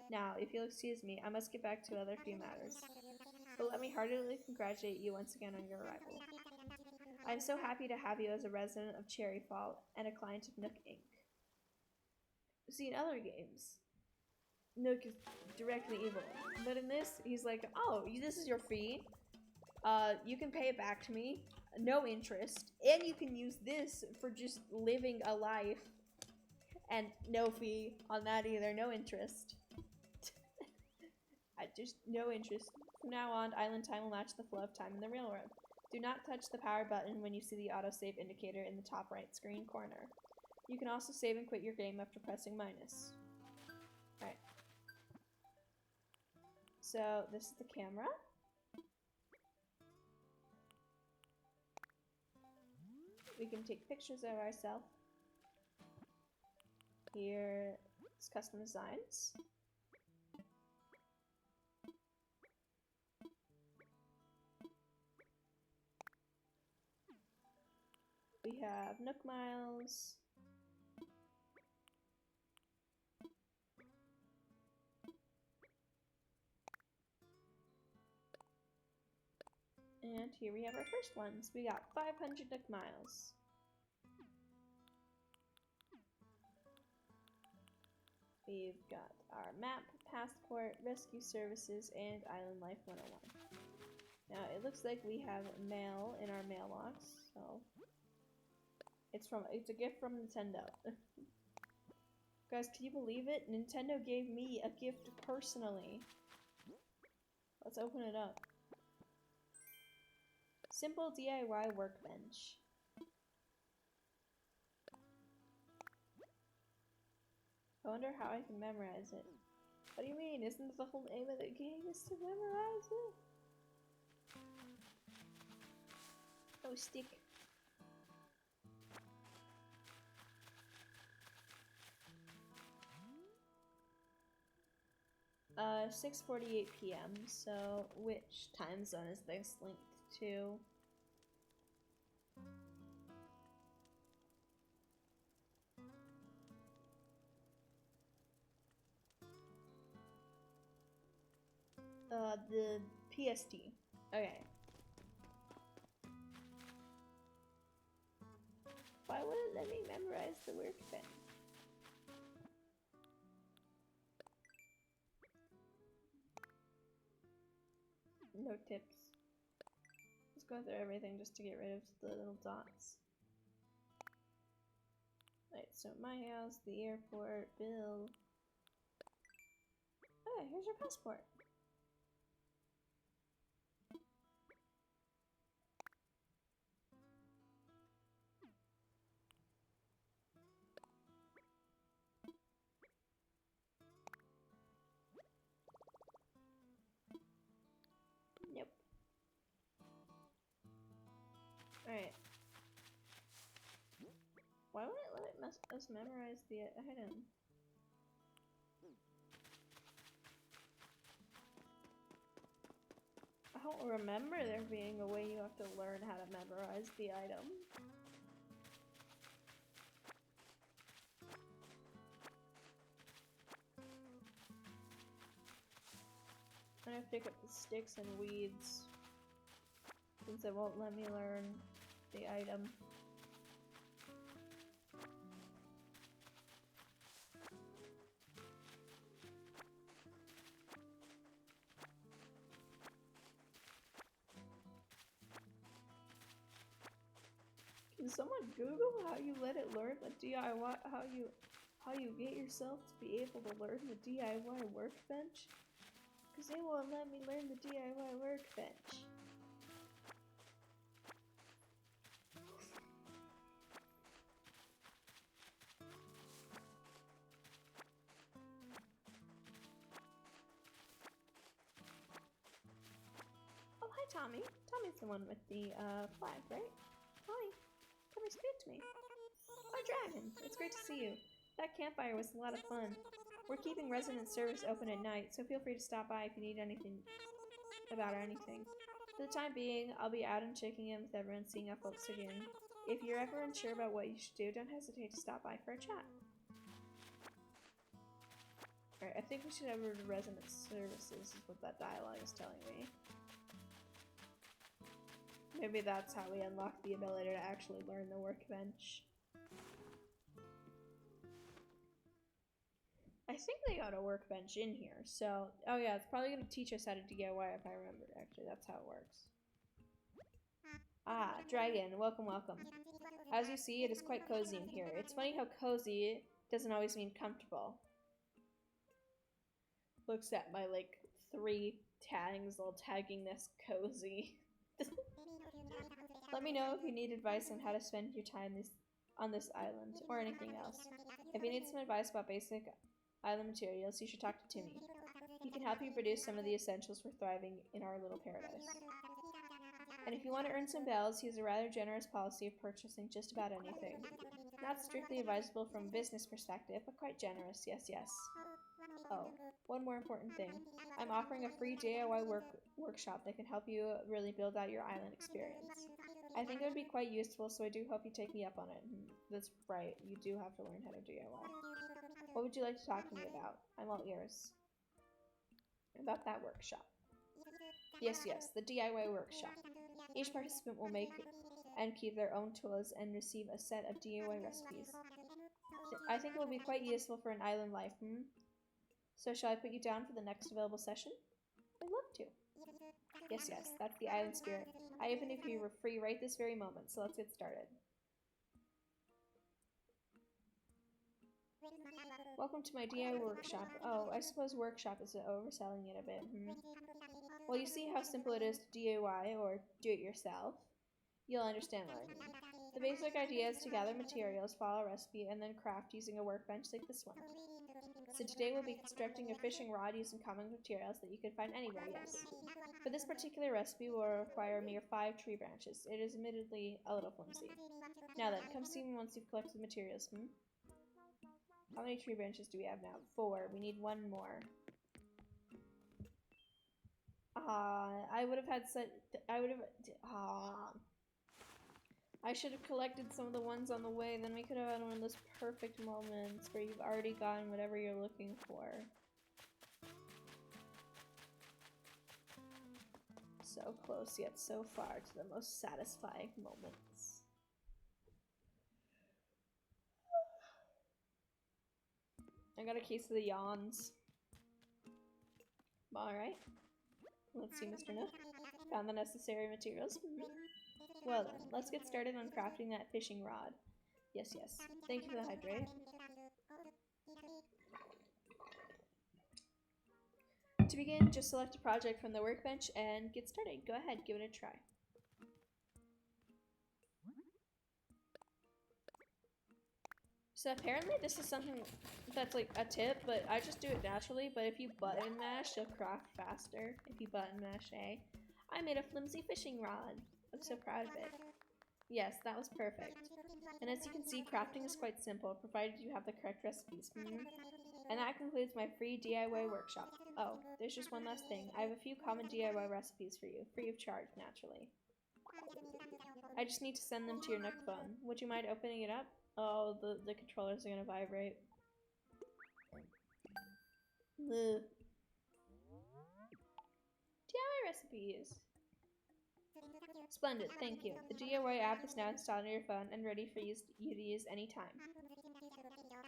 Now, if you'll excuse me, I must get back to other few matters. But let me heartily congratulate you once again on your arrival. I am so happy to have you as a resident of Cherry Fall and a client of Nook Inc. See, in other games, Nook is directly evil, but in this, he's like, oh, this is your fee. You can pay it back to me, no interest, and you can use this for just living a life, and no fee on that either, no interest. Just no interest. From now on, island time will match the flow of time in the railroad. Do not touch the power button when you see the autosave indicator in the top right screen corner. You can also save and quit your game after pressing minus. Alright. So, this is the camera. We can take pictures of ourselves. Here is custom designs. We have Nook Miles. And here we have our first ones. We got 500 Nook Miles. We've got our map, passport, rescue services, and Island Life 101. Now it looks like we have mail in our mailbox, so it's a gift from Nintendo. Guys, can you believe it? Nintendo gave me a gift personally. Let's open it up. Simple DIY workbench. I wonder how I can memorize it. What do you mean? Isn't the whole aim of the game is to memorize it? Oh, stick. 6:48 p.m. So, which time zone is this linked to? The PST. Okay. Why would it let me memorize the workbench? No tips. Let's go through everything just to get rid of the little dots. Right, so my house, the airport, bill. Okay, here's your passport. Nope. Alright. Why won't it let us memorize the item? I don't remember there being a way you have to learn how to memorize the item. I'm gonna pick up the sticks and weeds since it won't let me learn the item. Can someone Google how you let it learn the DIY, how you get yourself to be able to learn the DIY workbench? Because they won't let me learn the DIY workbench. Tommy. Tommy's the one with the flag, right? Tommy, come and speak to me. Oh, Dragon, it's great to see you. That campfire was a lot of fun. We're keeping resident service open at night, so feel free to stop by if you need anything about anything. For the time being, I'll be out and checking in with everyone, seeing how folks are doing. If you're ever unsure about what you should do, don't hesitate to stop by for a chat. Alright, I think we should head over to resident services, is what that dialogue is telling me. Maybe that's how we unlock the ability to actually learn the workbench. I think they got a workbench in here, so... Oh yeah, it's probably going to teach us how to DIY if I remember. Actually, that's how it works. Ah, Dragon, welcome, welcome. As you see, it is quite cozy in here. It's funny how cozy doesn't always mean comfortable. Looks at my, like, 3 tags, all tagging this cozy. Let me know if you need advice on how to spend your time on this island, or anything else. If you need some advice about basic island materials, you should talk to Timmy. He can help you produce some of the essentials for thriving in our little paradise. And if you want to earn some bells, he has a rather generous policy of purchasing just about anything. Not strictly advisable from a business perspective, but quite generous, yes, yes. Oh, one more important thing. I'm offering a free DIY workshop that can help you really build out your island experience. I think it would be quite useful, so I do hope you take me up on it. That's right, you do have to learn how to DIY. What would you like to talk to me about? I'm all ears. About that workshop. Yes, the DIY workshop. Each participant will make and keep their own tools and receive a set of DIY recipes. I think it will be quite useful for an island life, So shall I put you down for the next available session? I'd love to. Yes, that's the island spirit. I even if you were free right this very moment, so let's get started. Welcome to my DIY workshop. Oh, I suppose workshop is overselling it a bit, Well, you see how simple it is to DIY, or do it yourself? You'll understand what I mean. The basic idea is to gather materials, follow a recipe, and then craft using a workbench like this one. So today we'll be constructing a fishing rod using common materials that you can find anywhere, yes. For this particular recipe, we'll require a mere 5 tree branches. It is admittedly a little flimsy. Now then, come see me once you've collected the materials, How many tree branches do we have now? 4. We need 1 more. I would have had I should have collected some of the ones on the way, then we could have had one of those perfect moments where you've already gotten whatever you're looking for. So close yet so far to the most satisfying moments. I got a case of the yawns. Alright. Let's see, Mr. Nook. Found the necessary materials. Well then, let's get started on crafting that fishing rod. Yes. Thank you for the hydrate. To begin, just select a project from the workbench and get started. Go ahead, give it a try. So apparently this is something that's like a tip, but I just do it naturally, but if you button mash, you'll craft faster. If you button mash A. I made a flimsy fishing rod. I'm so proud of it. Yes, that was perfect. And as you can see, crafting is quite simple, provided you have the correct recipes. And that concludes my free DIY workshop. Oh, there's just one last thing. I have a few common DIY recipes for you, free of charge, naturally. I just need to send them to your Nook phone. Would you mind opening it up? Oh, the controllers are gonna vibrate. Ugh. DIY recipes. Splendid, thank you. The DIY app is now installed on your phone and ready for you to use anytime.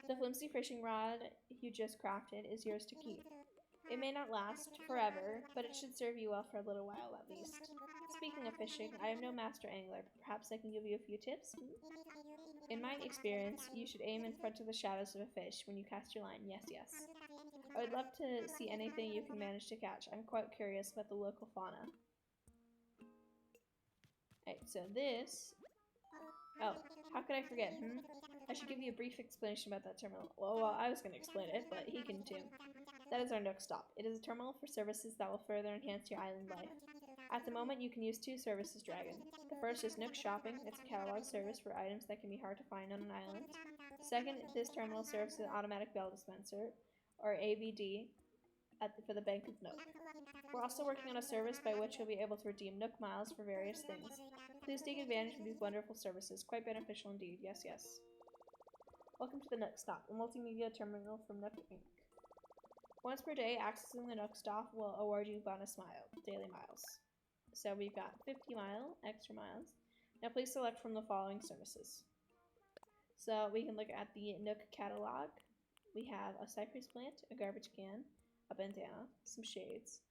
The flimsy fishing rod you just crafted is yours to keep. It may not last forever, but it should serve you well for a little while at least. Speaking of fishing, I am no master angler. Perhaps I can give you a few tips? In my experience, you should aim in front of the shadows of a fish when you cast your line. Yes. I would love to see anything you can manage to catch. I'm quite curious about the local fauna. Alright, so this... Oh, how could I forget, I should give you a brief explanation about that terminal. Well, I was going to explain it, but he can too. That is our Nook Stop. It is a terminal for services that will further enhance your island life. At the moment, you can use two services, Dragon. The first is Nook Shopping. It's a catalog service for items that can be hard to find on an island. Second, this terminal serves as an automatic bell dispenser, or ABD, for the Bank of Nook. We're also working on a service by which you'll be able to redeem Nook Miles for various things. Please take advantage of these wonderful services. Quite beneficial indeed. Yes, yes. Welcome to the Nook Stop, a multimedia terminal from Nook Inc. Once per day, accessing the Nook Stop will award you bonus daily miles. So we've got 50 extra miles. Now please select from the following services. So we can look at the Nook catalog. We have a cypress plant, a garbage can, a bandana, some shades,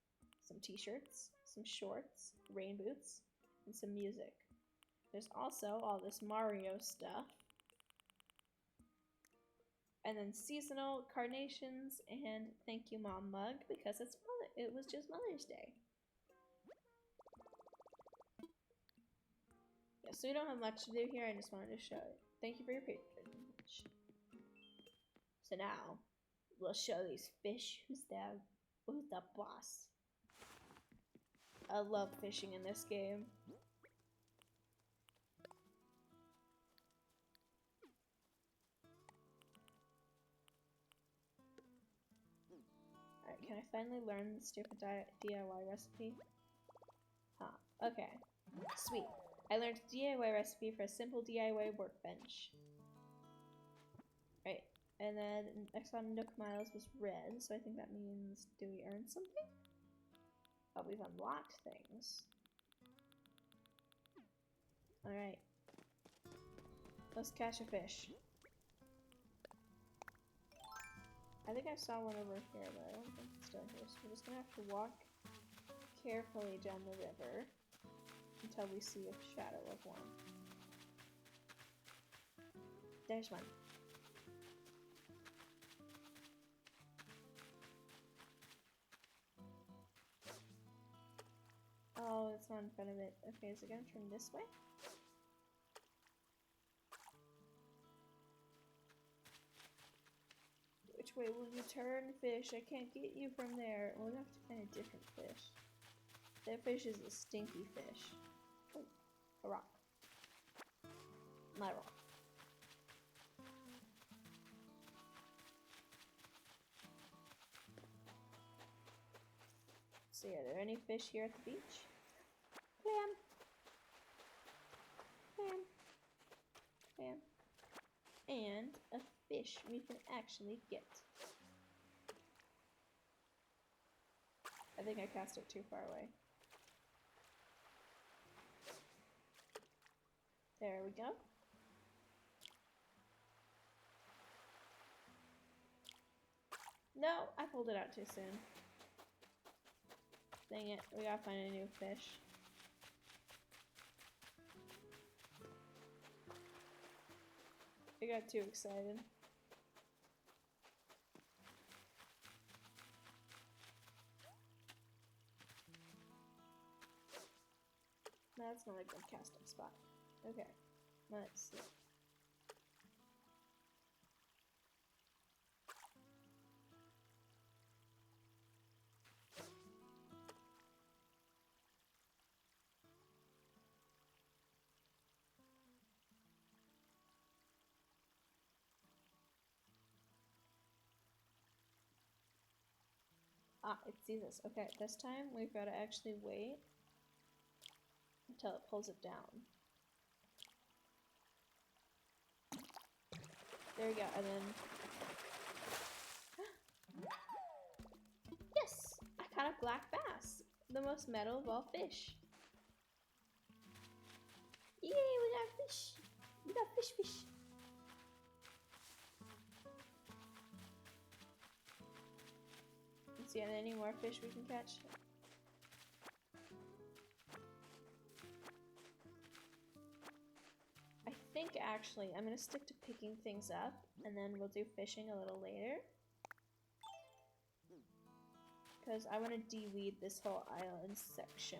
some t-shirts, some shorts, rain boots, and some music. There's also all this Mario stuff. And then seasonal carnations and thank you mom mug because it was just Mother's Day. Yeah, so we don't have much to do here, I just wanted to show it. Thank you for your patronage. So now, we'll show these fish who's the boss. I love fishing in this game. Alright, can I finally learn the stupid DIY recipe? Huh, okay. Sweet. I learned a DIY recipe for a simple DIY workbench. Right, and then next on Nook Miles was red, so I think that means, do we earn something? Oh, we've unlocked things. Alright. Let's catch a fish. I think I saw one over here, but I don't think it's still here, so we're just gonna have to walk carefully down the river until we see a shadow of one. There's one. Oh, it's not in front of it. Okay, is it gonna turn this way? Which way will you turn, fish? I can't get you from there. We'll have to find a different fish. That fish is a stinky fish. Oh, a rock. My rock. So, are there any fish here at the beach? Clam. Clam. Clam. And a fish we can actually get. I think I cast it too far away. There we go. No, I pulled it out too soon. Dang it, we gotta find a new fish. I got too excited. That's not a good casting spot. Okay, let's see. Ah, it sees us. Okay, this time we've got to actually wait until it pulls it down. There we go, and then... Yes! I caught a black bass! The most metal of all fish. Yay, we got fish! We got fish! Let's see, any more fish we can catch? I think actually I'm gonna stick to picking things up and then we'll do fishing a little later. Because I want to de-weed this whole island section.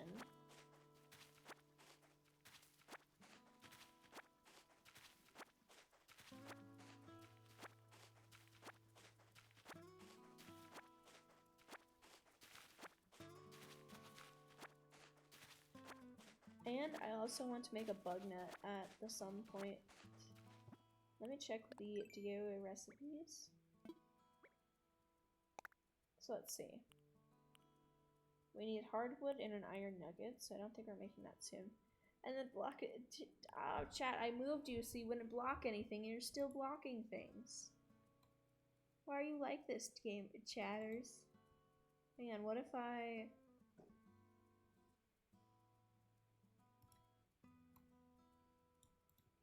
And I also want to make a bug net at some point. Let me check the DIY recipes. So let's see. We need hardwood and an iron nugget, so I don't think we're making that soon. And then block it. Oh, chat, I moved you so you wouldn't block anything, and you're still blocking things. Why are you like this, game chatters? Hang on, what if I...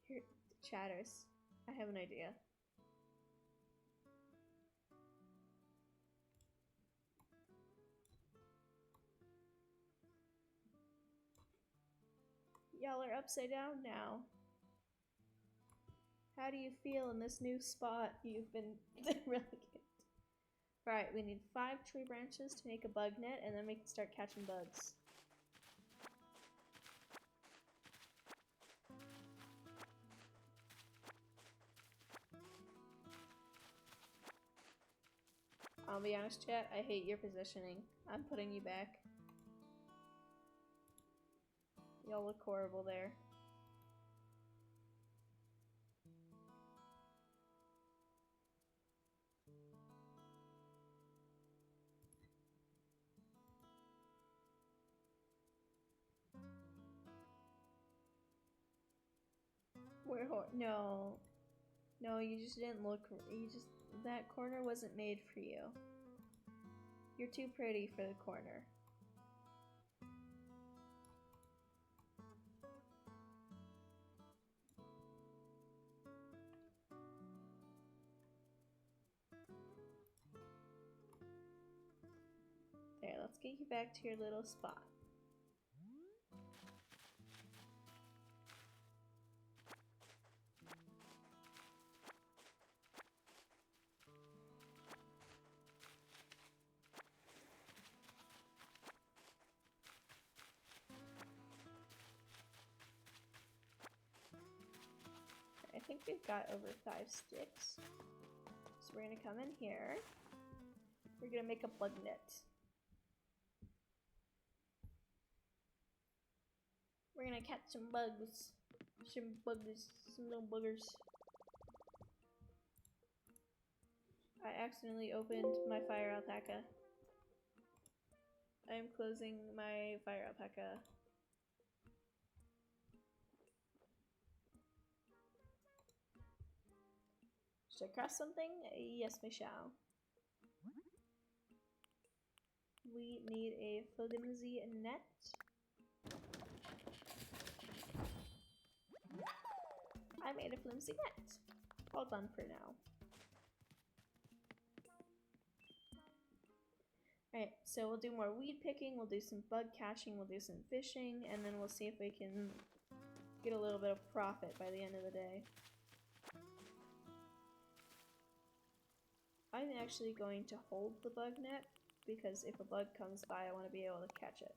Here, chatters. I have an idea. Y'all are upside down now. How do you feel in this new spot you've been relegated? Alright, we need 5 tree branches to make a bug net, and then we can start catching bugs. I'll be honest, chat, I hate your positioning. I'm putting you back. Y'all look horrible there. No. No, you just didn't look, that corner wasn't made for you. You're too pretty for the corner. There, let's get you back to your little spot. I think we've got over 5 sticks. So we're gonna come in here. We're gonna make a bug net. We're gonna catch some bugs. Some little buggers. I accidentally opened my fire alpaca. I am closing my fire alpaca. Should I cross something? Yes, we shall. We need a flimsy net. I made a flimsy net. All done for now. Alright, so we'll do more weed picking, we'll do some bug catching, we'll do some fishing, and then we'll see if we can get a little bit of profit by the end of the day. I'm actually going to hold the bug net, because if a bug comes by, I want to be able to catch it.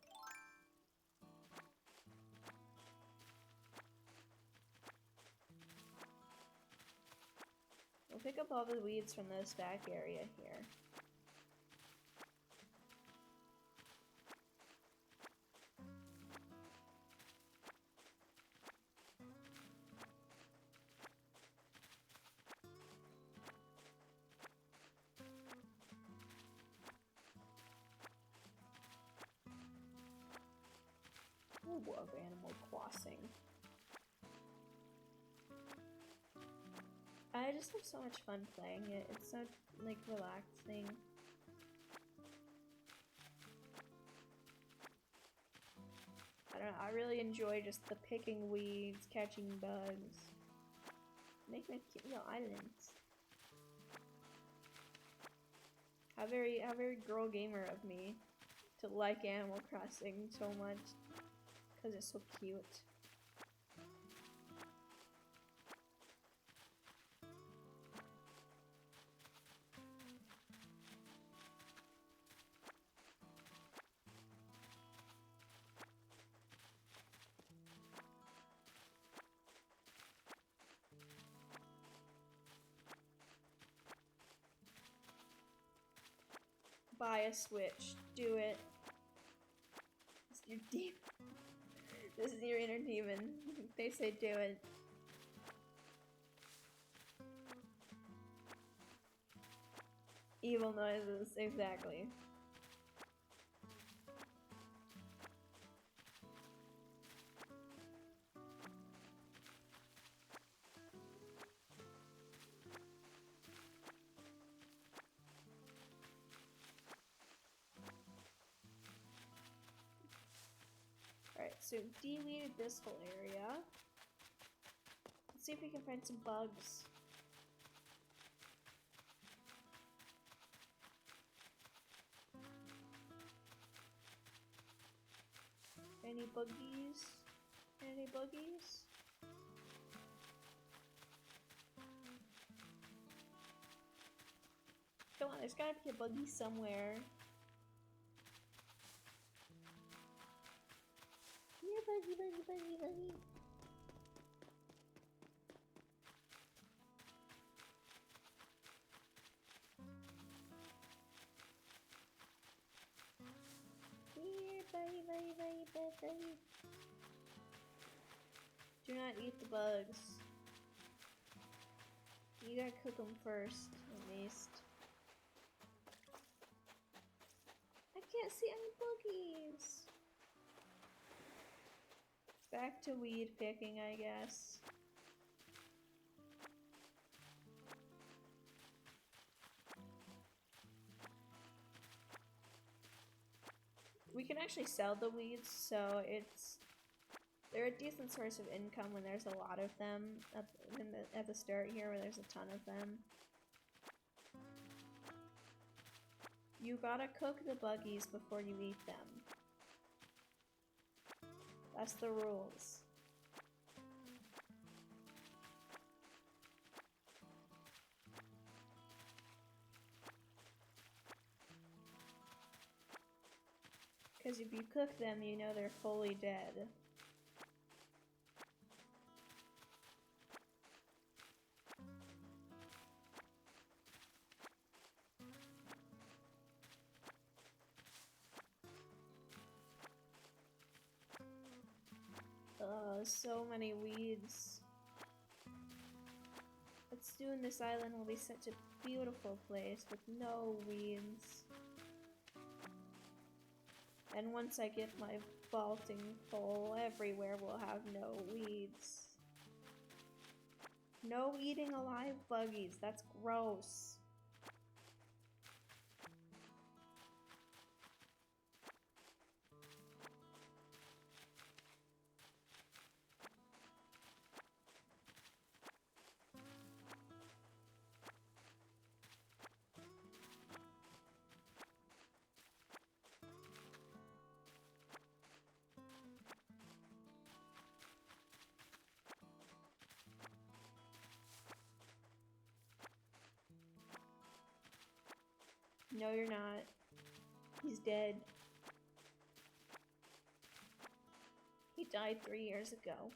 We'll pick up all the weeds from this back area here. Ooh, of Animal Crossing. I just have so much fun playing it. It's so, like, relaxing. I don't know, I really enjoy just the picking weeds, catching bugs, making a cute little islands. How very girl gamer of me to like Animal Crossing so much. Because it's so cute. Buy a Switch. Do it. You're deep. This is your inner demon. They say do it. Evil noises, exactly. Alright, so de-weeded this whole area. Let's see if we can find some bugs. Any buggies? Any buggies? Come on, there's gotta be a buggy somewhere. Yeah, buggy, buggy, buggy, buggy. Here, buggy, buggy, buggy, buggy, buggy. Do not eat the bugs. You gotta cook them first, at least. I can't see any buggies. Back to weed picking, I guess. We can actually sell the weeds, so they're a decent source of income when there's a lot of them at the start here, where there's a ton of them. You gotta cook the buggies before you eat them. That's the rules. Because if you cook them, you know they're fully dead. So many weeds. But soon this island will be such a beautiful place with no weeds. And once I get my vaulting full, everywhere will have no weeds. No eating alive buggies, that's gross. No, you're not. He's dead. He died 3 years ago.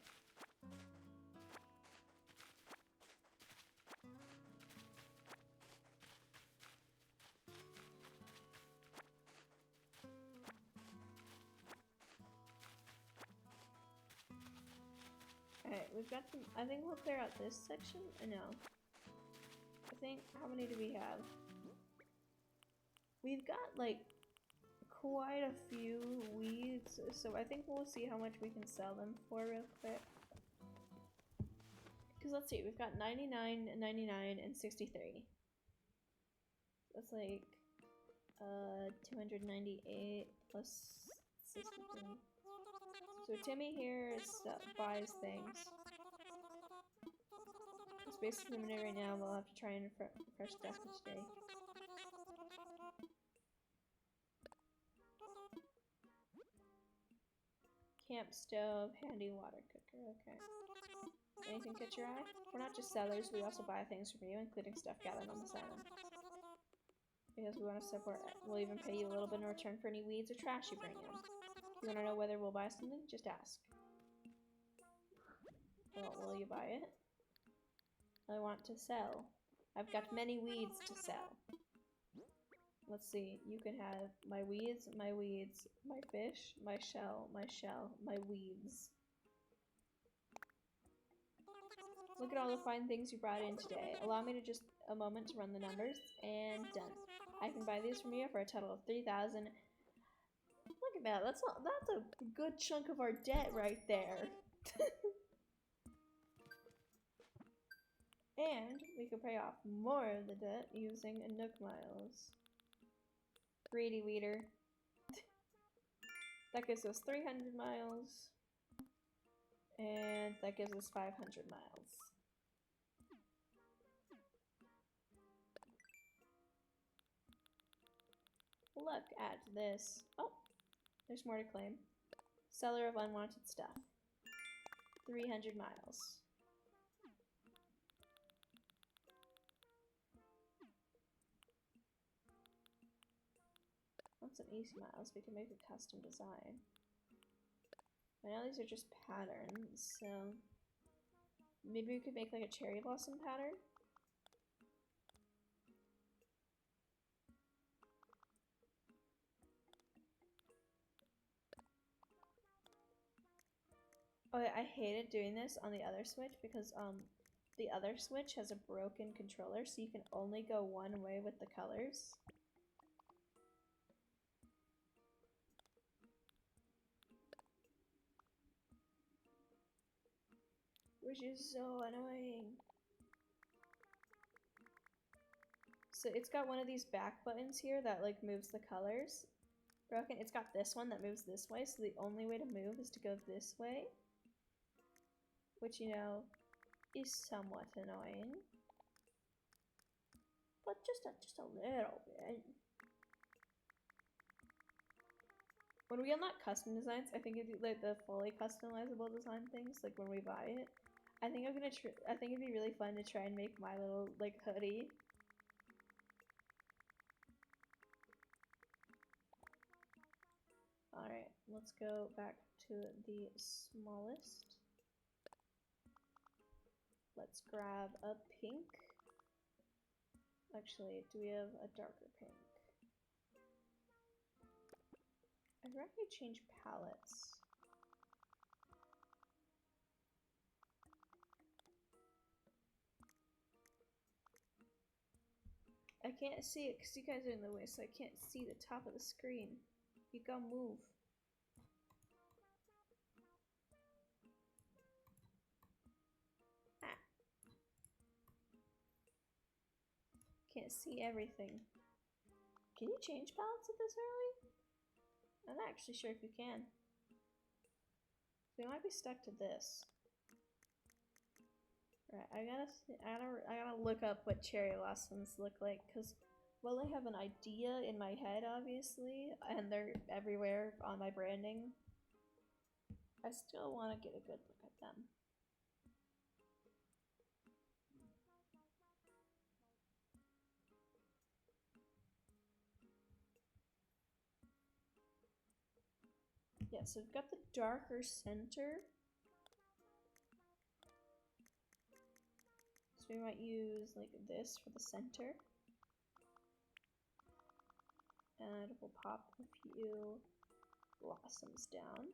Alright, we've got some. I think we'll clear out this section. No. I think. How many do we have? We've got like quite a few weeds, so I think we'll see how much we can sell them for real quick. Because let's see, we've got 99, 99, and 63. That's like 298 plus 63. So Timmy here buys things. It's basically the minute right now. We'll have to try and refresh stuff each day. Camp stove, handy water cooker, okay. Anything catch your eye? We're not just sellers, we also buy things from you, including stuff gathered on this island. Because we want to support it. We'll even pay you a little bit in return for any weeds or trash you bring in. If you want to know whether we'll buy something, just ask. Well, will you buy it? I want to sell. I've got many weeds to sell. Let's see, you can have my weeds, my fish, my shell, my weeds. Look at all the fine things you brought in today. Allow me to just a moment to run the numbers, and done. I can buy these from you for a total of 3,000. Look at that. That's a good chunk of our debt right there. And we could pay off more of the debt using Nook miles. Greedy weeder. That gives us 300 miles. And that gives us 500 miles. Look at this. Oh, there's more to claim. Seller of unwanted stuff. 300 miles. Want some easy miles, we can make a custom design. I know these are just patterns, so maybe we could make like a cherry blossom pattern. Oh, I hated doing this on the other Switch because the other Switch has a broken controller, so you can only go one way with the colors. Which is so annoying. So it's got one of these back buttons here that like moves the colors. Broken. It's got this one that moves this way, so the only way to move is to go this way. Which, you know, is somewhat annoying. But just a little bit. When we unlock custom designs, I think it'd be like the fully customizable design things, like when we buy it. I think it'd be really fun to try and make my little like hoodie. Alright, let's go back to the smallest. Let's grab a pink. Actually, do we have a darker pink? I'd rather change palettes. I can't see it because you guys are in the way, so I can't see the top of the screen. You gotta move. Ah. Can't see everything. Can you change palettes at this early? I'm not actually sure if you can. So we might be stuck to this. Right, I gotta look up what cherry blossoms look like, because while I have an idea in my head, obviously, and they're everywhere on my branding, I still want to get a good look at them. Yeah, so we've got the darker center. So we might use like this for the center. And we'll pop a few blossoms down.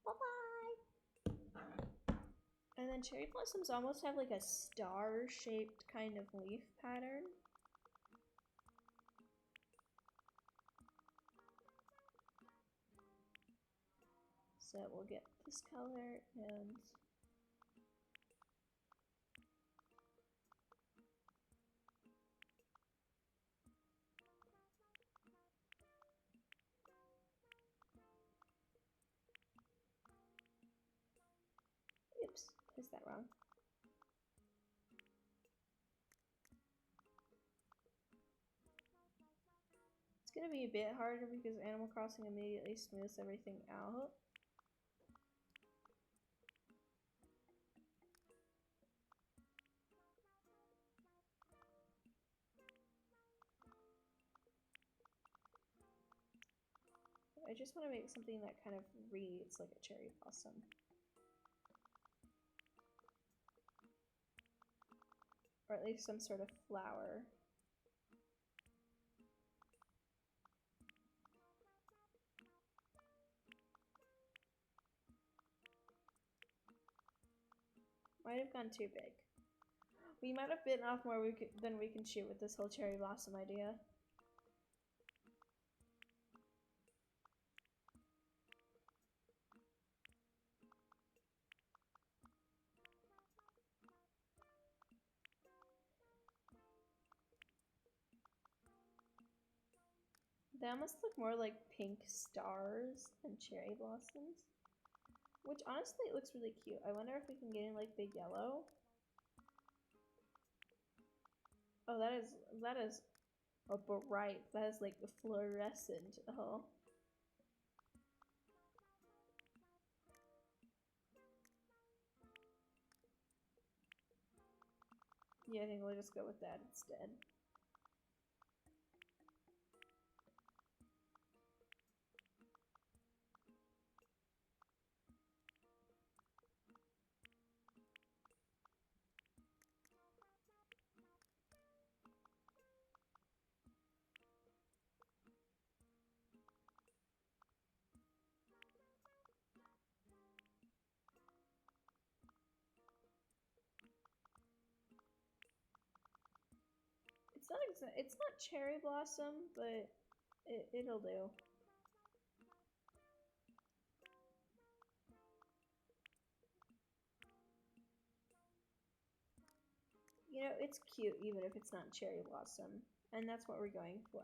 Bye-bye! And then cherry blossoms almost have like a star-shaped kind of leaf pattern. So we'll get this color and oops, is that wrong? It's gonna be a bit harder because Animal Crossing immediately smooths everything out. I just want to make something that kind of reads like a cherry blossom. Or at least some sort of flower. Might have gone too big. We might have bitten off more than we can chew with this whole cherry blossom idea. They almost look more like pink stars than cherry blossoms. Which honestly, it looks really cute. I wonder if we can get in like the yellow. Oh, that is a bright. That is like fluorescent. Oh. Yeah, I think we'll just go with that instead. It's not cherry blossom, but it'll do. You know, it's cute even if it's not cherry blossom, and that's what we're going for.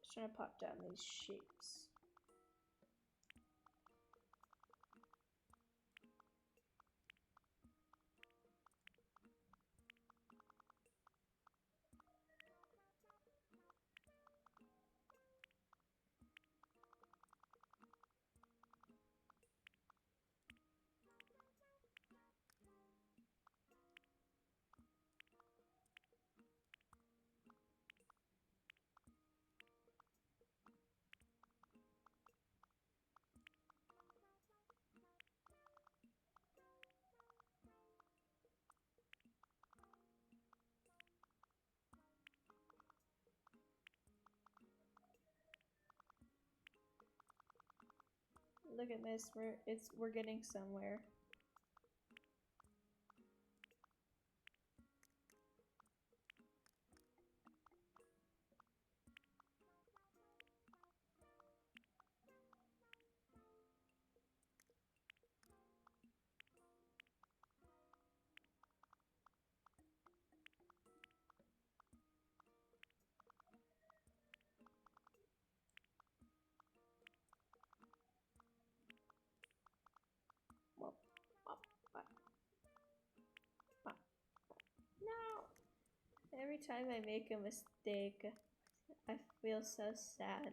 Just trying to pop down these shapes. Look at this. We're getting somewhere. No! Every time I make a mistake, I feel so sad.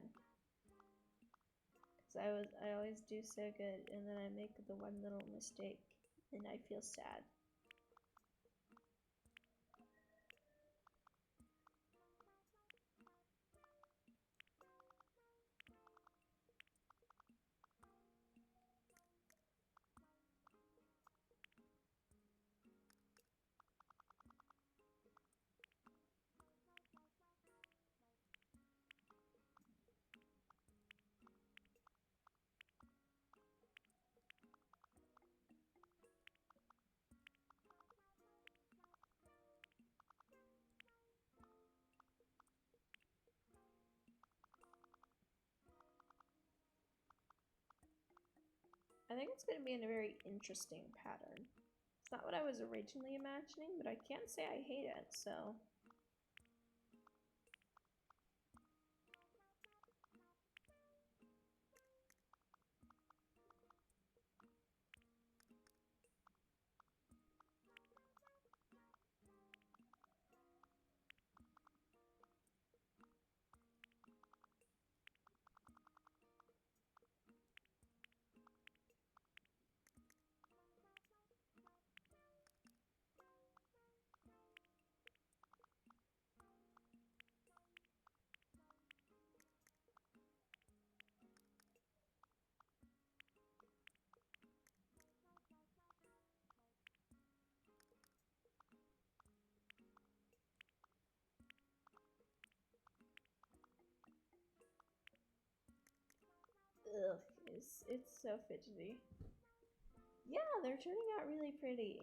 Cause I always do so good, and then I make the one little mistake, and I feel sad. I think it's going to be in a very interesting pattern. It's not what I was originally imagining, but I can't say I hate it, so... is. It's so fidgety. Yeah, they're turning out really pretty.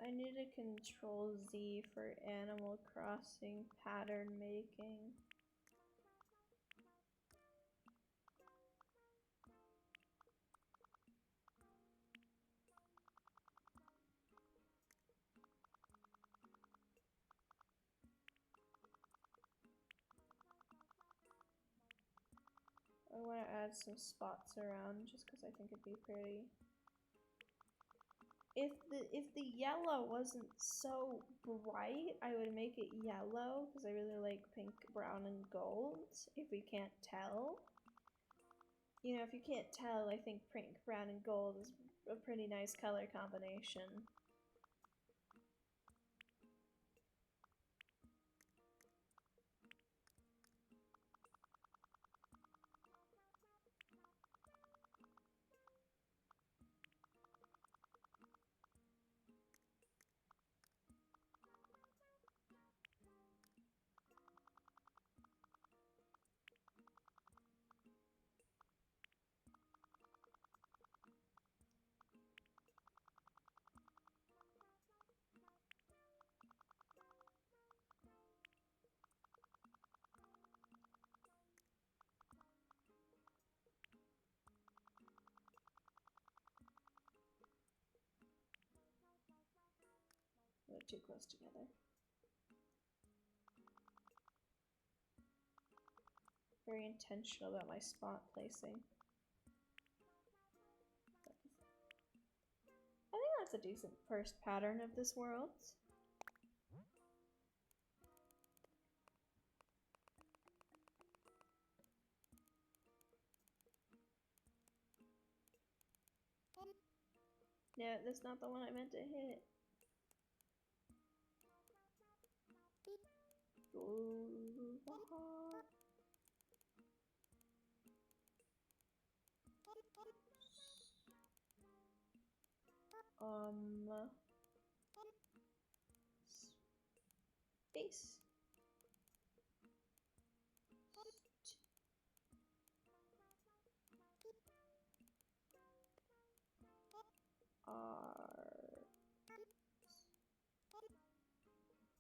I need a Control Z for Animal Crossing pattern making. I want to add some spots around just because I think it'd be pretty. If the yellow wasn't so bright, I would make it yellow because I really like pink, brown, and gold. If we can't tell, you know, if you can't tell, I think pink, brown, and gold is a pretty nice color combination. They're too close together. Very intentional about my spot placing. I think that's a decent first pattern of this world. No, that's not the one I meant to hit. Space.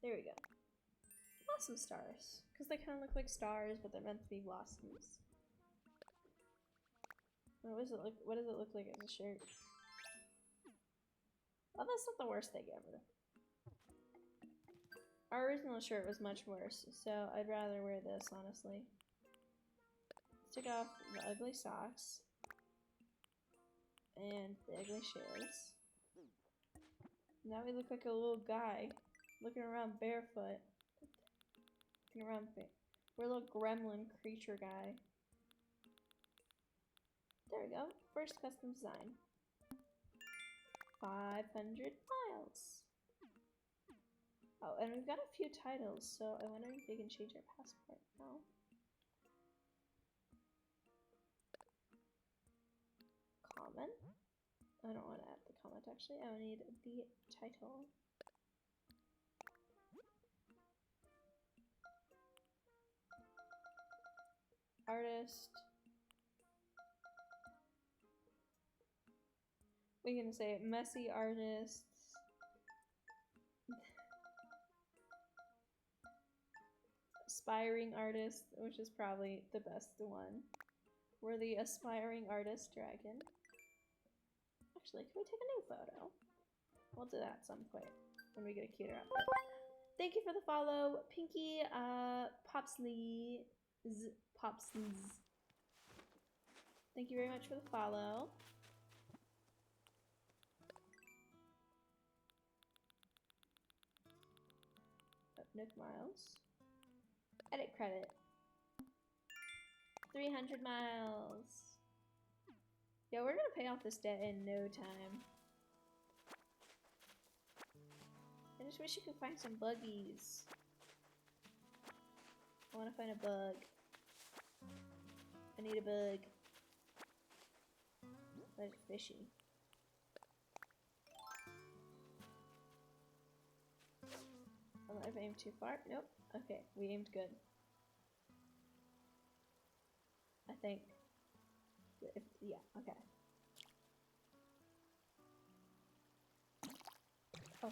There we go. Blossom stars. Because they kind of look like stars, but they're meant to be blossoms. What does it look like as a shirt? Oh, that's not the worst thing ever. Our original shirt was much worse, so I'd rather wear this, honestly. Let's take off the ugly socks. And the ugly shoes. Now we look like a little guy. Looking around barefoot. Looking around we're a little gremlin creature guy. There we go. First custom design. 500 miles. Oh, and we've got a few titles, so I wonder if we can change our passport now. Common. I don't want to add the comment actually. I need the title. Artist. We can say messy artists. Aspiring artist, which is probably the best one. We're the aspiring artist dragon. Actually, can we take a new photo? We'll do that at some point when we get a cuter outfit. Thank you for the follow, Pinky, Popslees. Thank you very much for the follow. Nook Miles. Edit credit. 300 miles. Yeah, we're gonna pay off this debt in no time. I just wish you could find some buggies. I wanna find a bug. I need a bug. That's fishy. I don't know if I aimed too far. Nope. Okay, we aimed good. I think. Yeah, okay. Oh.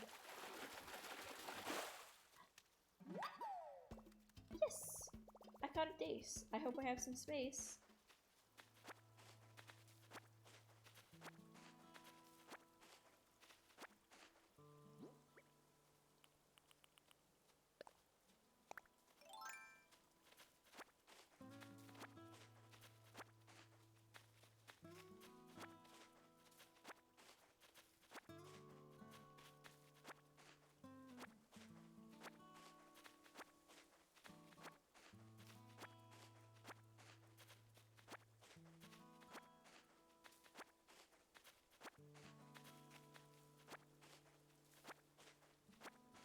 Yes! I caught a dace. I hope I have some space.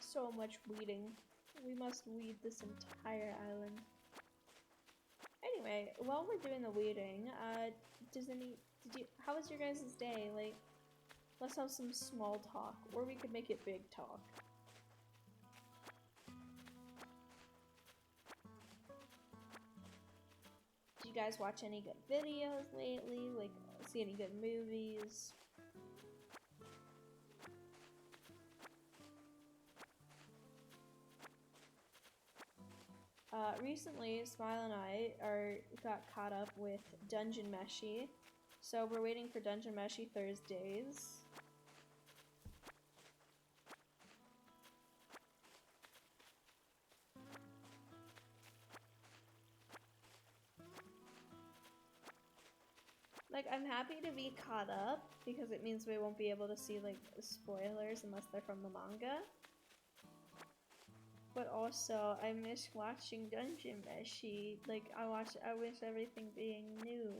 So much weeding. We must weed this entire island. Anyway, while we're doing the weeding, how was your guys' day? Like, let's have some small talk, or we could make it big talk. Did you guys watch any good videos lately? Like, see any good movies? Recently, Smile and I got caught up with Dungeon Meshi, so we're waiting for Dungeon Meshi Thursdays. Like, I'm happy to be caught up because it means we won't be able to see like spoilers unless they're from the manga. But also, I miss watching Dungeon Meshi. Like, I wish everything being new.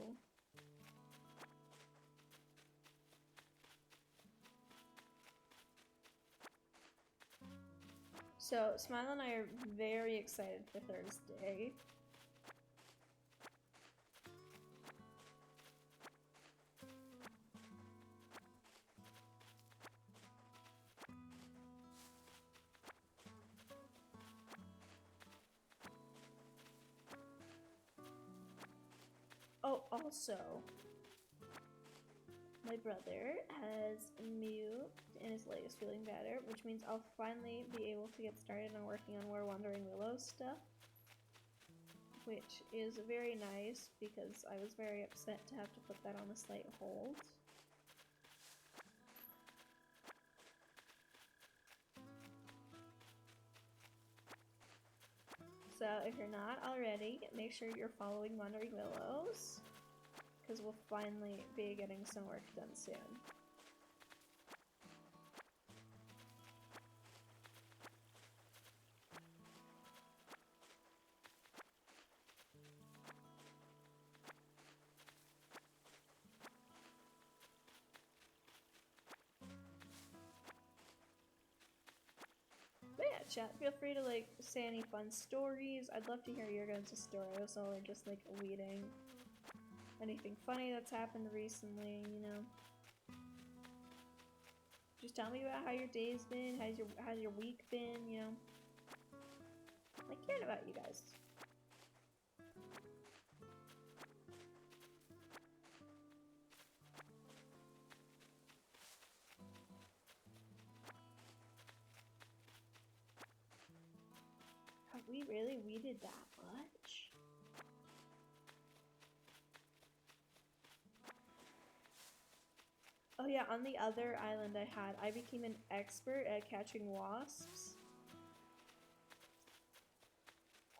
So, Smile and I are very excited for Thursday. Oh, also, my brother has moved and his leg is feeling better, which means I'll finally be able to get started on working on more Wandering Willow stuff, which is very nice because I was very upset to have to put that on a slight hold. So if you're not already, make sure you're following Wandering Willows, because we'll finally be getting some work done soon. But yeah, chat, feel free to like say any fun stories. I'd love to hear your guys' stories, or just like weeding. Anything funny that's happened recently, you know. Just tell me about how your day's been, how's your week been, you know. I cared about you guys. Have we really weeded that much? Oh yeah, on the other island I became an expert at catching wasps.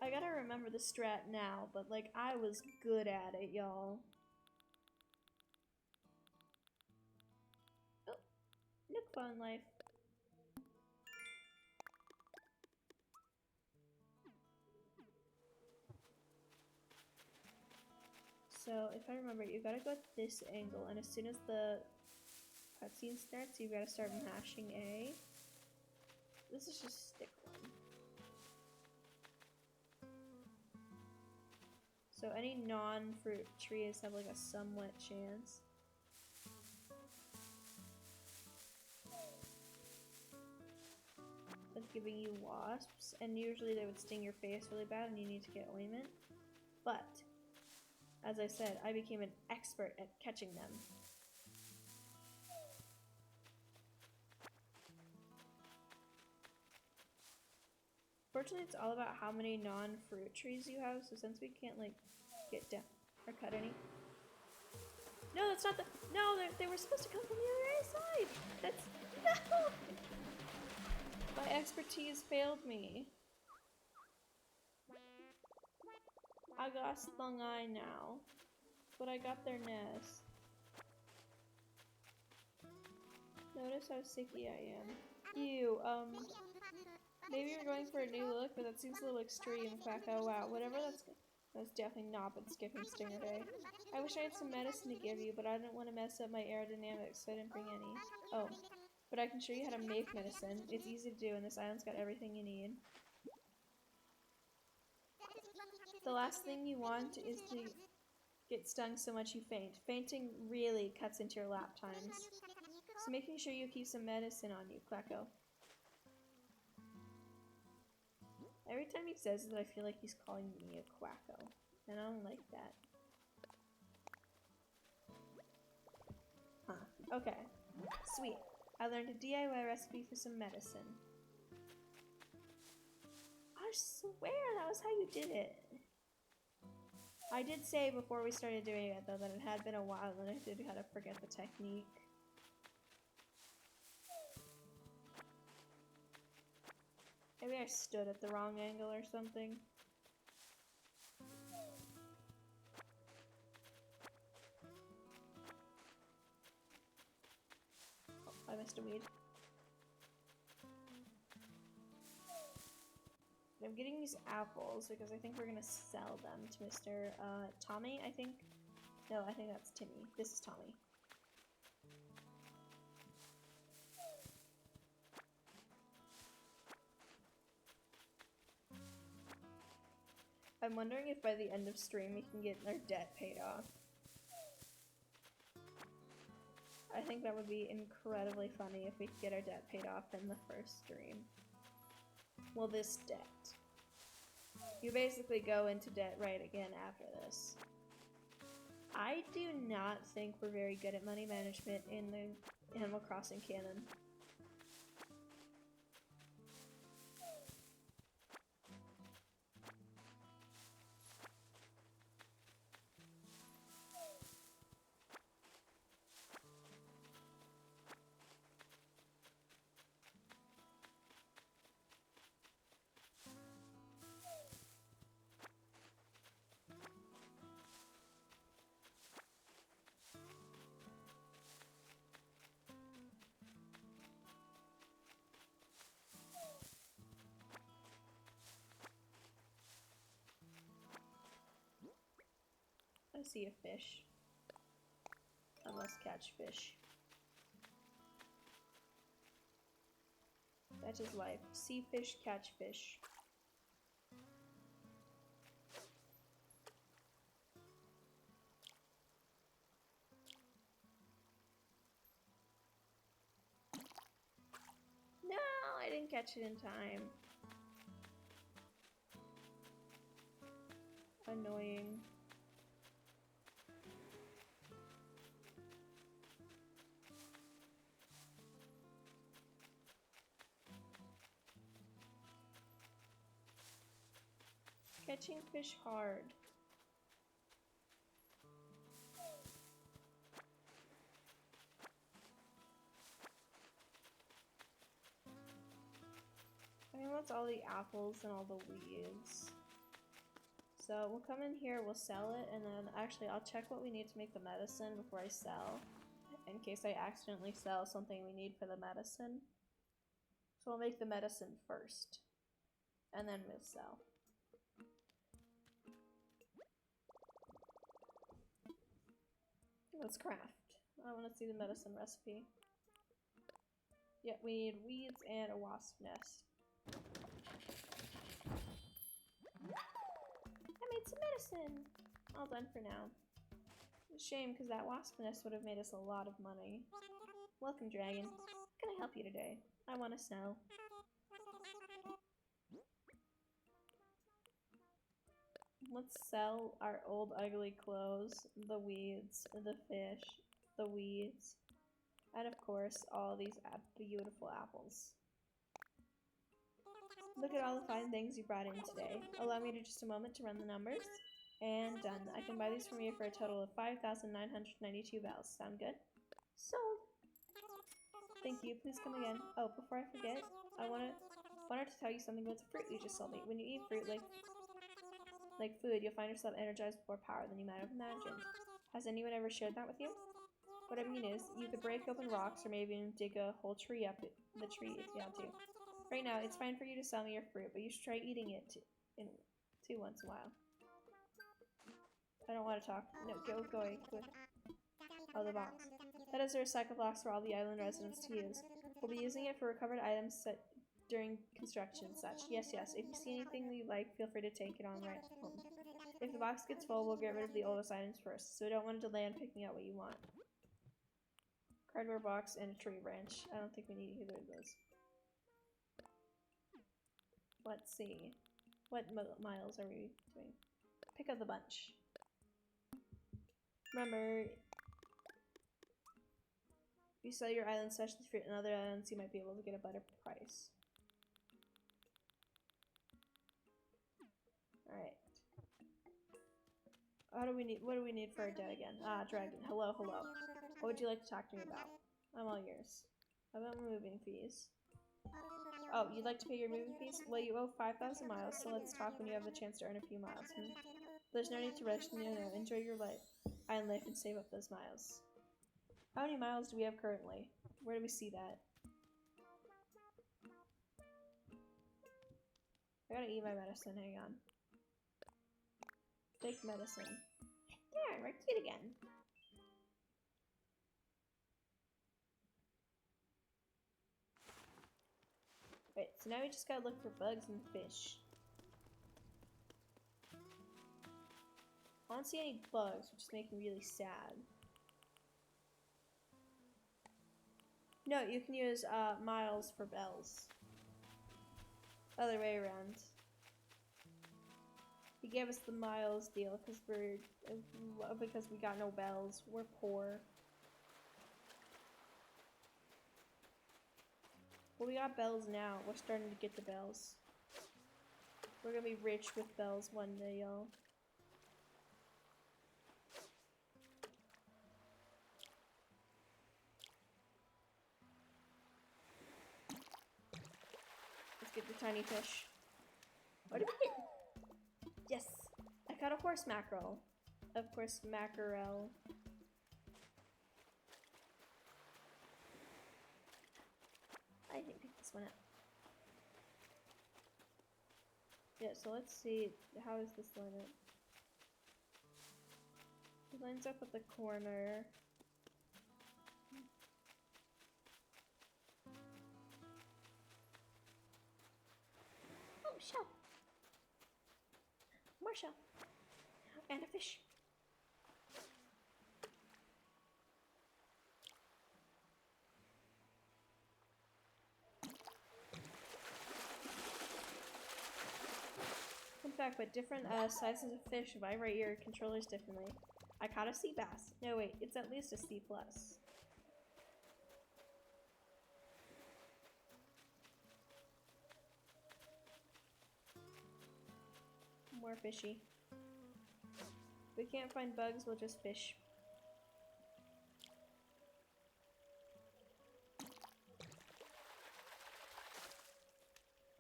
I gotta remember the strat now, but like I was good at it, y'all. Oh, Nook Fun Life. So if I remember, you gotta go at this angle, and as soon as the cutscene starts, you gotta start mashing A. This is just stick one. So any non-fruit trees have like a somewhat chance. Of giving you wasps, and usually they would sting your face really bad and you need to get ointment. But, as I said, I became an expert at catching them. Fortunately, it's all about how many non-fruit trees you have, so since we can't, like, get down or cut any. No, that's not the. No, they were supposed to come from the other side! That's. No! My expertise failed me. I got stung eye now, but I got their nest. Notice how sicky I am. Ew, maybe you're going for a new look, but that seems a little extreme, Quacko. Wow, whatever that's definitely not been skipping Stinger Day. I wish I had some medicine to give you, but I didn't want to mess up my aerodynamics, so I didn't bring any. Oh, but I can show you how to make medicine. It's easy to do, and this island's got everything you need. The last thing you want is to get stung so much you faint. Fainting really cuts into your lap times. So making sure you keep some medicine on you, Quacko. Every time he says it, I feel like he's calling me a Quacko, and I don't like that. Huh. Okay. Sweet. I learned a DIY recipe for some medicine. I swear that was how you did it. I did say before we started doing it, though, that it had been a while and I did kind of forget the technique. Maybe I stood at the wrong angle or something. Oh, I missed a weed. I'm getting these apples because I think we're gonna sell them to Mr. Tommy, I think. No, I think that's Timmy. This is Tommy. I'm wondering if by the end of stream we can get our debt paid off. I think that would be incredibly funny if we could get our debt paid off in the first stream. Well, this debt. You basically go into debt right again after this. I do not think we're very good at money management in the Animal Crossing canon. I see a fish. I must catch fish. That is life. See fish, catch fish. No, I didn't catch it in time. Annoying. Catching fish hard. I think that's all the apples and all the weeds. So we'll come in here, we'll sell it, and then actually I'll check what we need to make the medicine before I sell, in case I accidentally sell something we need for the medicine. So we'll make the medicine first, and then we'll sell. Let's craft. I want to see the medicine recipe. Yeah, we need weeds and a wasp nest. I made some medicine! All done for now. It's a shame, because that wasp nest would have made us a lot of money. Welcome, dragon. How can I help you today? I want to sell. Let's sell our old ugly clothes, the weeds, the fish, the weeds, and of course, all these beautiful apples. Look at all the fine things you brought in today. Allow me to just a moment to run the numbers. And done. I can buy these from you for a total of 5,992 bells. Sound good? Sold! Thank you. Please come again. Oh, before I forget, I wanted to tell you something about the fruit you just sold me. When you eat fruit like food, you'll find yourself energized with more power than you might have imagined. Has anyone ever shared that with you? What I mean is, you could break open rocks or maybe even dig a whole tree up the tree if you had to. Right now, it's fine for you to sell me your fruit, but you should try eating it too once in a while. I don't want to talk. No, go away. Go. Oh, the box. That is a recycle box for all the island residents to use. We'll be using it for recovered items set during construction and such. Yes. If you see anything you like, feel free to take it on right home. If the box gets full, we'll get rid of the oldest items first, so we don't want to delay on picking out what you want. Cardboard box and a tree branch. I don't think we need either of those. Let's see. What miles are we doing? Pick up the bunch. Remember, if you sell your island specialty fruit in other islands, you might be able to get a better price. Alright. What do we need for our debt again? Ah, dragon. Hello. What would you like to talk to me about? I'm all yours. How about moving fees? Oh, you'd like to pay your moving fees? Well, you owe 5,000 miles, so let's talk when you have the chance to earn a few miles. There's no need to rush. No. Enjoy your island life and save up those miles. How many miles do we have currently? Where do we see that? I gotta eat my medicine. Hang on. Take medicine. There, we're cute again. Wait, so now we just gotta look for bugs and fish. I don't see any bugs, which is making me really sad. No, you can use miles for bells. Other way around. He gave us the miles deal because we got no bells. We're poor. Well, we got bells now. We're starting to get the bells. We're gonna be rich with bells one day, y'all. Let's get the tiny fish. What did we get? Yes! I caught a horse mackerel. Of course, mackerel. I didn't pick this one up. Yeah, so let's see. How is this line up? It lines up at the corner. Oh, shell! More shell. And a fish. Fun fact, but different sizes of fish vibrate your controllers differently. I caught a sea bass. No, wait, it's at least a C+. More fishy. If we can't find bugs, we'll just fish.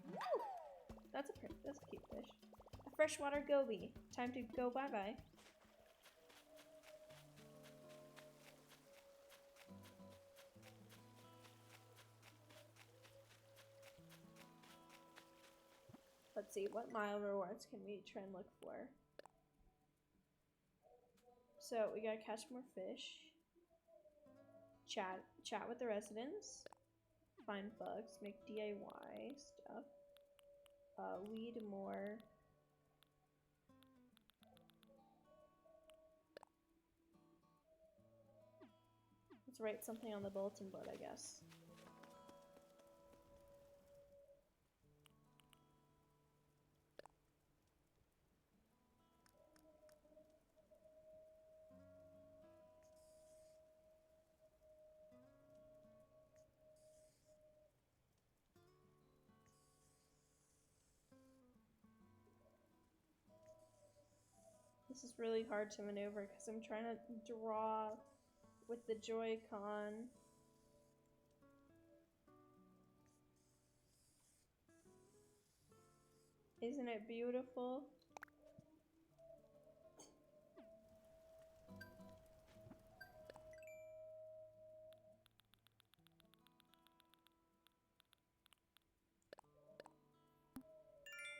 Woo! That's a cute fish. A freshwater goby. Time to go bye-bye. Let's see, what mile rewards can we try and look for? So, we gotta catch more fish. chat with the residents, find bugs, make DIY stuff, weed more. Let's write something on the bulletin board, I guess. This is really hard to maneuver because I'm trying to draw with the Joy-Con. Isn't it beautiful?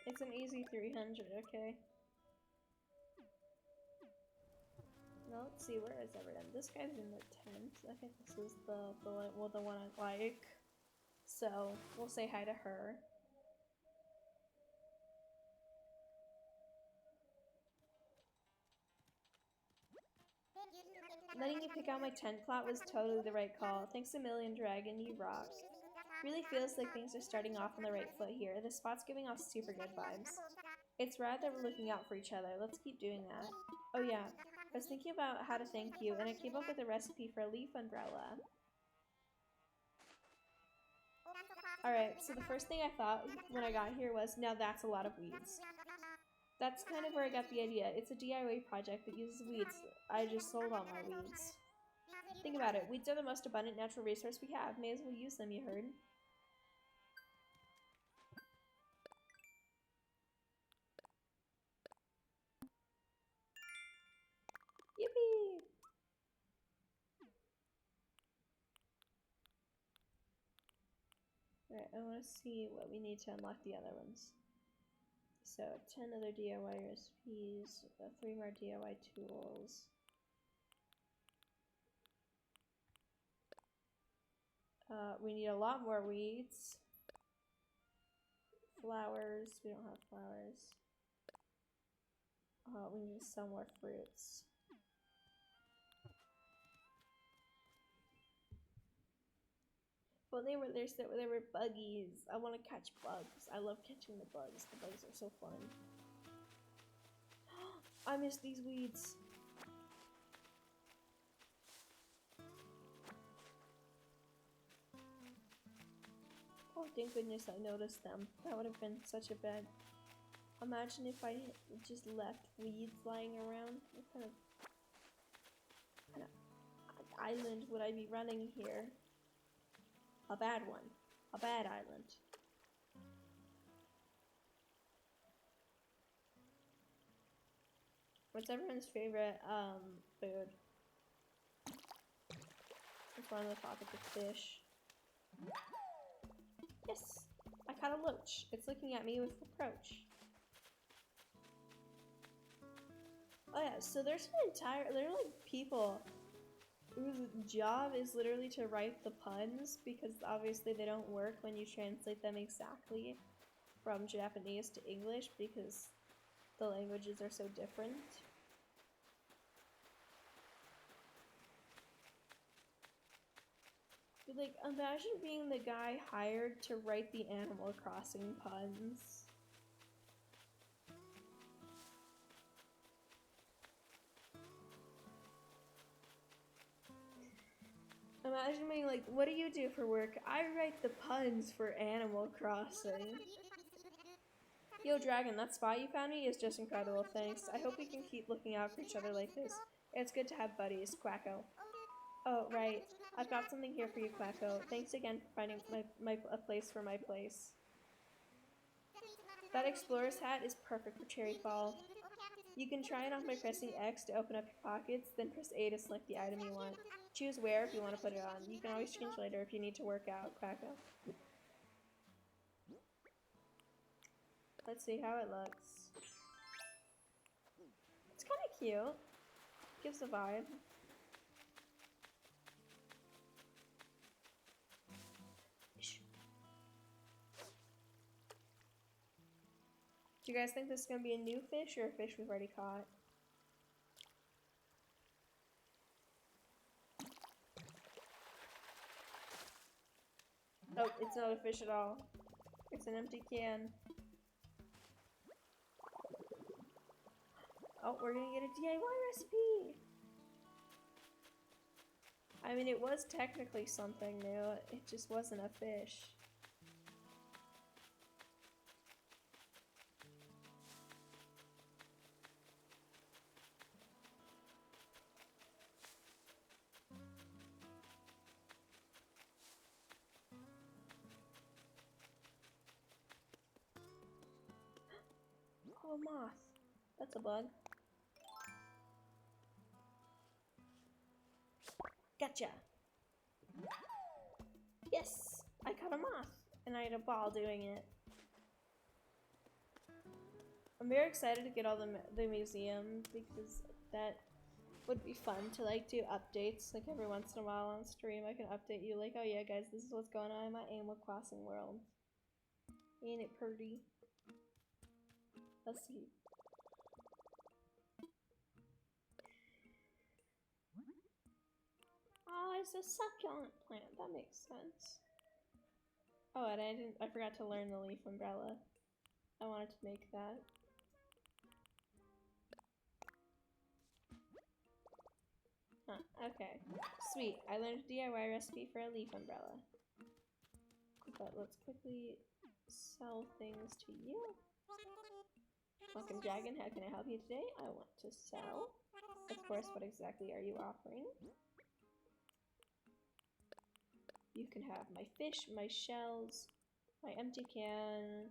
It's an easy 300, okay. Now let's see, where is Everton? This guy's in the tent. I think this is the one I like. So we'll say hi to her. Letting you pick out my tent plot was totally the right call. Thanks a million, Dragon. You rock. Really feels like things are starting off on the right foot here. The spot's giving off super good vibes. It's rad that we're looking out for each other. Let's keep doing that. Oh yeah, I was thinking about how to thank you, and I came up with a recipe for a leaf umbrella. Alright, so the first thing I thought when I got here was, now that's a lot of weeds. That's kind of where I got the idea. It's a DIY project that uses weeds. I just sold all my weeds. Think about it. Weeds are the most abundant natural resource we have. May as well use them, you heard? Yippee! Alright, I want to see what we need to unlock the other ones. So, 10 other DIY recipes, 3 more DIY tools. We need a lot more weeds. Flowers, we don't have flowers. We need some more fruits. Well, they were buggies. I want to catch bugs. I love catching the bugs. The bugs are so fun. I miss these weeds. Oh, thank goodness I noticed them. That would have been such a bad... Imagine if I just left weeds lying around. What kind of island would I be running here? A bad one. A bad island. What's everyone's favorite food? Let's run on the topic of fish. Yes! I caught a loach. It's looking at me with reproach. Oh yeah, so there's there are like people whose job is literally to write the puns, because obviously they don't work when you translate them exactly from Japanese to English because the languages are so different. But like, imagine being the guy hired to write the Animal Crossing puns. Imagine being like, what do you do for work? I write the puns for Animal Crossing. Yo, Dragon, that spot you found me is just incredible, thanks. I hope we can keep looking out for each other like this. It's good to have buddies, Quacko. Oh, right. I've got something here for you, Quacko. Thanks again for finding a place for my place. That explorer's hat is perfect for Cherry Fall. You can try it off by pressing X to open up your pockets, then press A to select the item you want. Choose where if you want to put it on. You can always change later if you need to work out, Quacko. Let's see how it looks. It's kind of cute. Gives a vibe. Do you guys think this is gonna be a new fish or a fish we've already caught? Oh, it's not a fish at all. It's an empty can. Oh, we're gonna get a DIY recipe! I mean, it was technically something new. It just wasn't a fish. Oh, a moth. That's a bug. Gotcha! Yes! I caught a moth! And I had a ball doing it. I'm very excited to get all the museum because that would be fun to like do updates like every once in a while on stream. I can update you like, oh yeah guys, this is what's going on in my Animal Crossing world. Ain't it pretty? Let's see. Oh, it's a succulent plant. That makes sense. Oh, and I forgot to learn the leaf umbrella. I wanted to make that. Huh, okay. Sweet. I learned a DIY recipe for a leaf umbrella. But let's quickly sell things to you. Welcome, Dragon. How can I help you today? I want to sell. Of course, what exactly are you offering? You can have my fish, my shells, my empty can,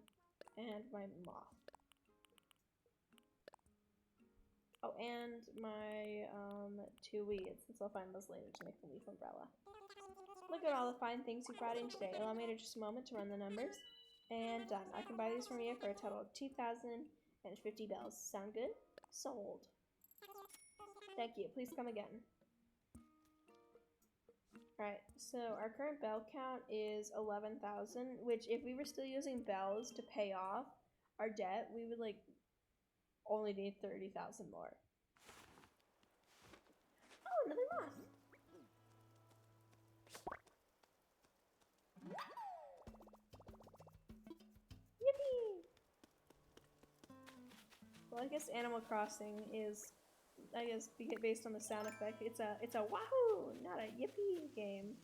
and my moth. Oh, and my 2 weeds, since I'll find those later to make the leaf umbrella. Look at all the fine things you brought in today. Allow me just a moment to run the numbers. And done. I can buy these from you for a total of 2,050 bells. Sound good? Sold. Thank you. Please come again. Alright, so our current bell count is 11,000, which if we were still using bells to pay off our debt, we would like only need 30,000 more. Oh, another moth! Yippee! Well, I guess Animal Crossing is, I guess, based on the sound effect, it's a wahoo, not a yippee game.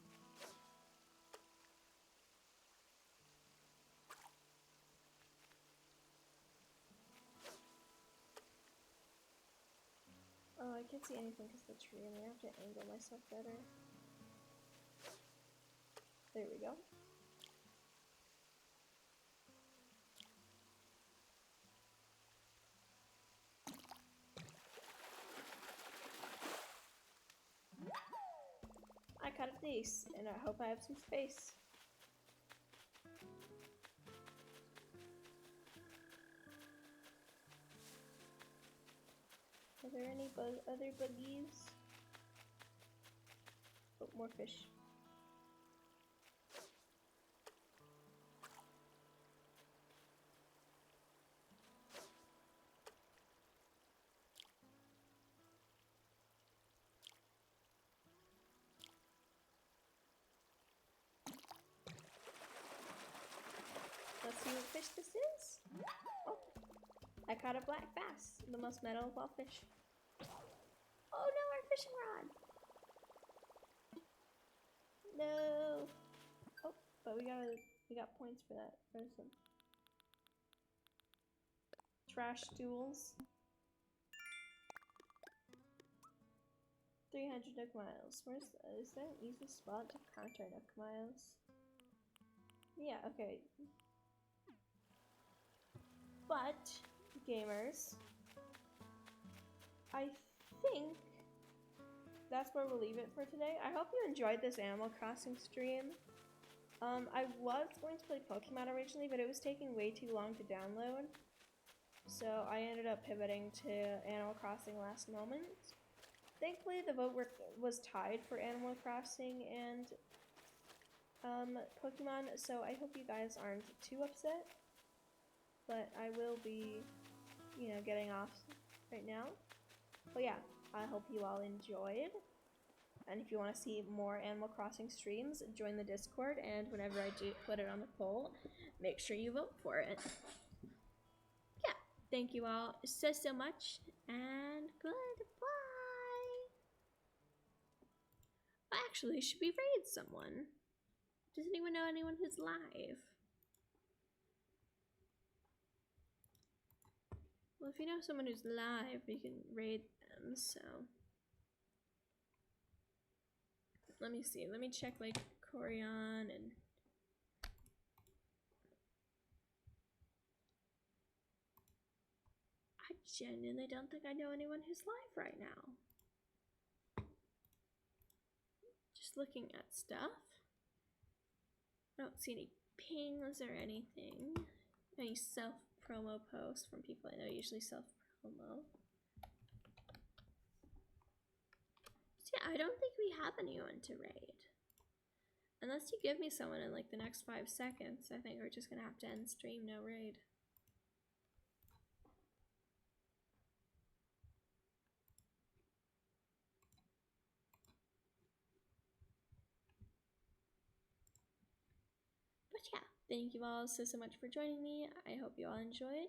Oh, I can't see anything because of the tree. I'm gonna have to angle myself better. There we go. I caught a dace, and I hope I have some space. Are there any other buggies? Oh, more fish. Let's see what fish this is. Oh, I caught a black bass, the most metal of all fish. Oh no, our fishing rod! No! Oh, but we got points for that. There's some trash stools. 300 Nook Miles. Is there an easy spot to counter Nook Miles? Yeah, okay. But, gamers, I think that's where we'll leave it for today. I hope you enjoyed this Animal Crossing stream. I was going to play Pokemon originally, but it was taking way too long to download. So I ended up pivoting to Animal Crossing last moment. Thankfully, the vote was tied for Animal Crossing and Pokemon, so I hope you guys aren't too upset. but I will be, getting off right now. But yeah, I hope you all enjoyed. And if you want to see more Animal Crossing streams, join the Discord, and whenever I do put it on the poll, make sure you vote for it. Yeah, thank you all so much, and goodbye. Actually, should we raid someone? Does anyone know anyone who's live? Well, if you know someone who's live, you can raid them, so. Let me see. Let me check, like, Corian and... I genuinely don't think I know anyone who's live right now. Just looking at stuff. I don't see any pings or anything. Any self-promo posts from people I know usually self-promo. So yeah, I don't think we have anyone to raid. Unless you give me someone in like the next 5 seconds, I think we're just gonna have to end stream, no raid. But yeah, thank you all so much for joining me. I hope you all enjoyed.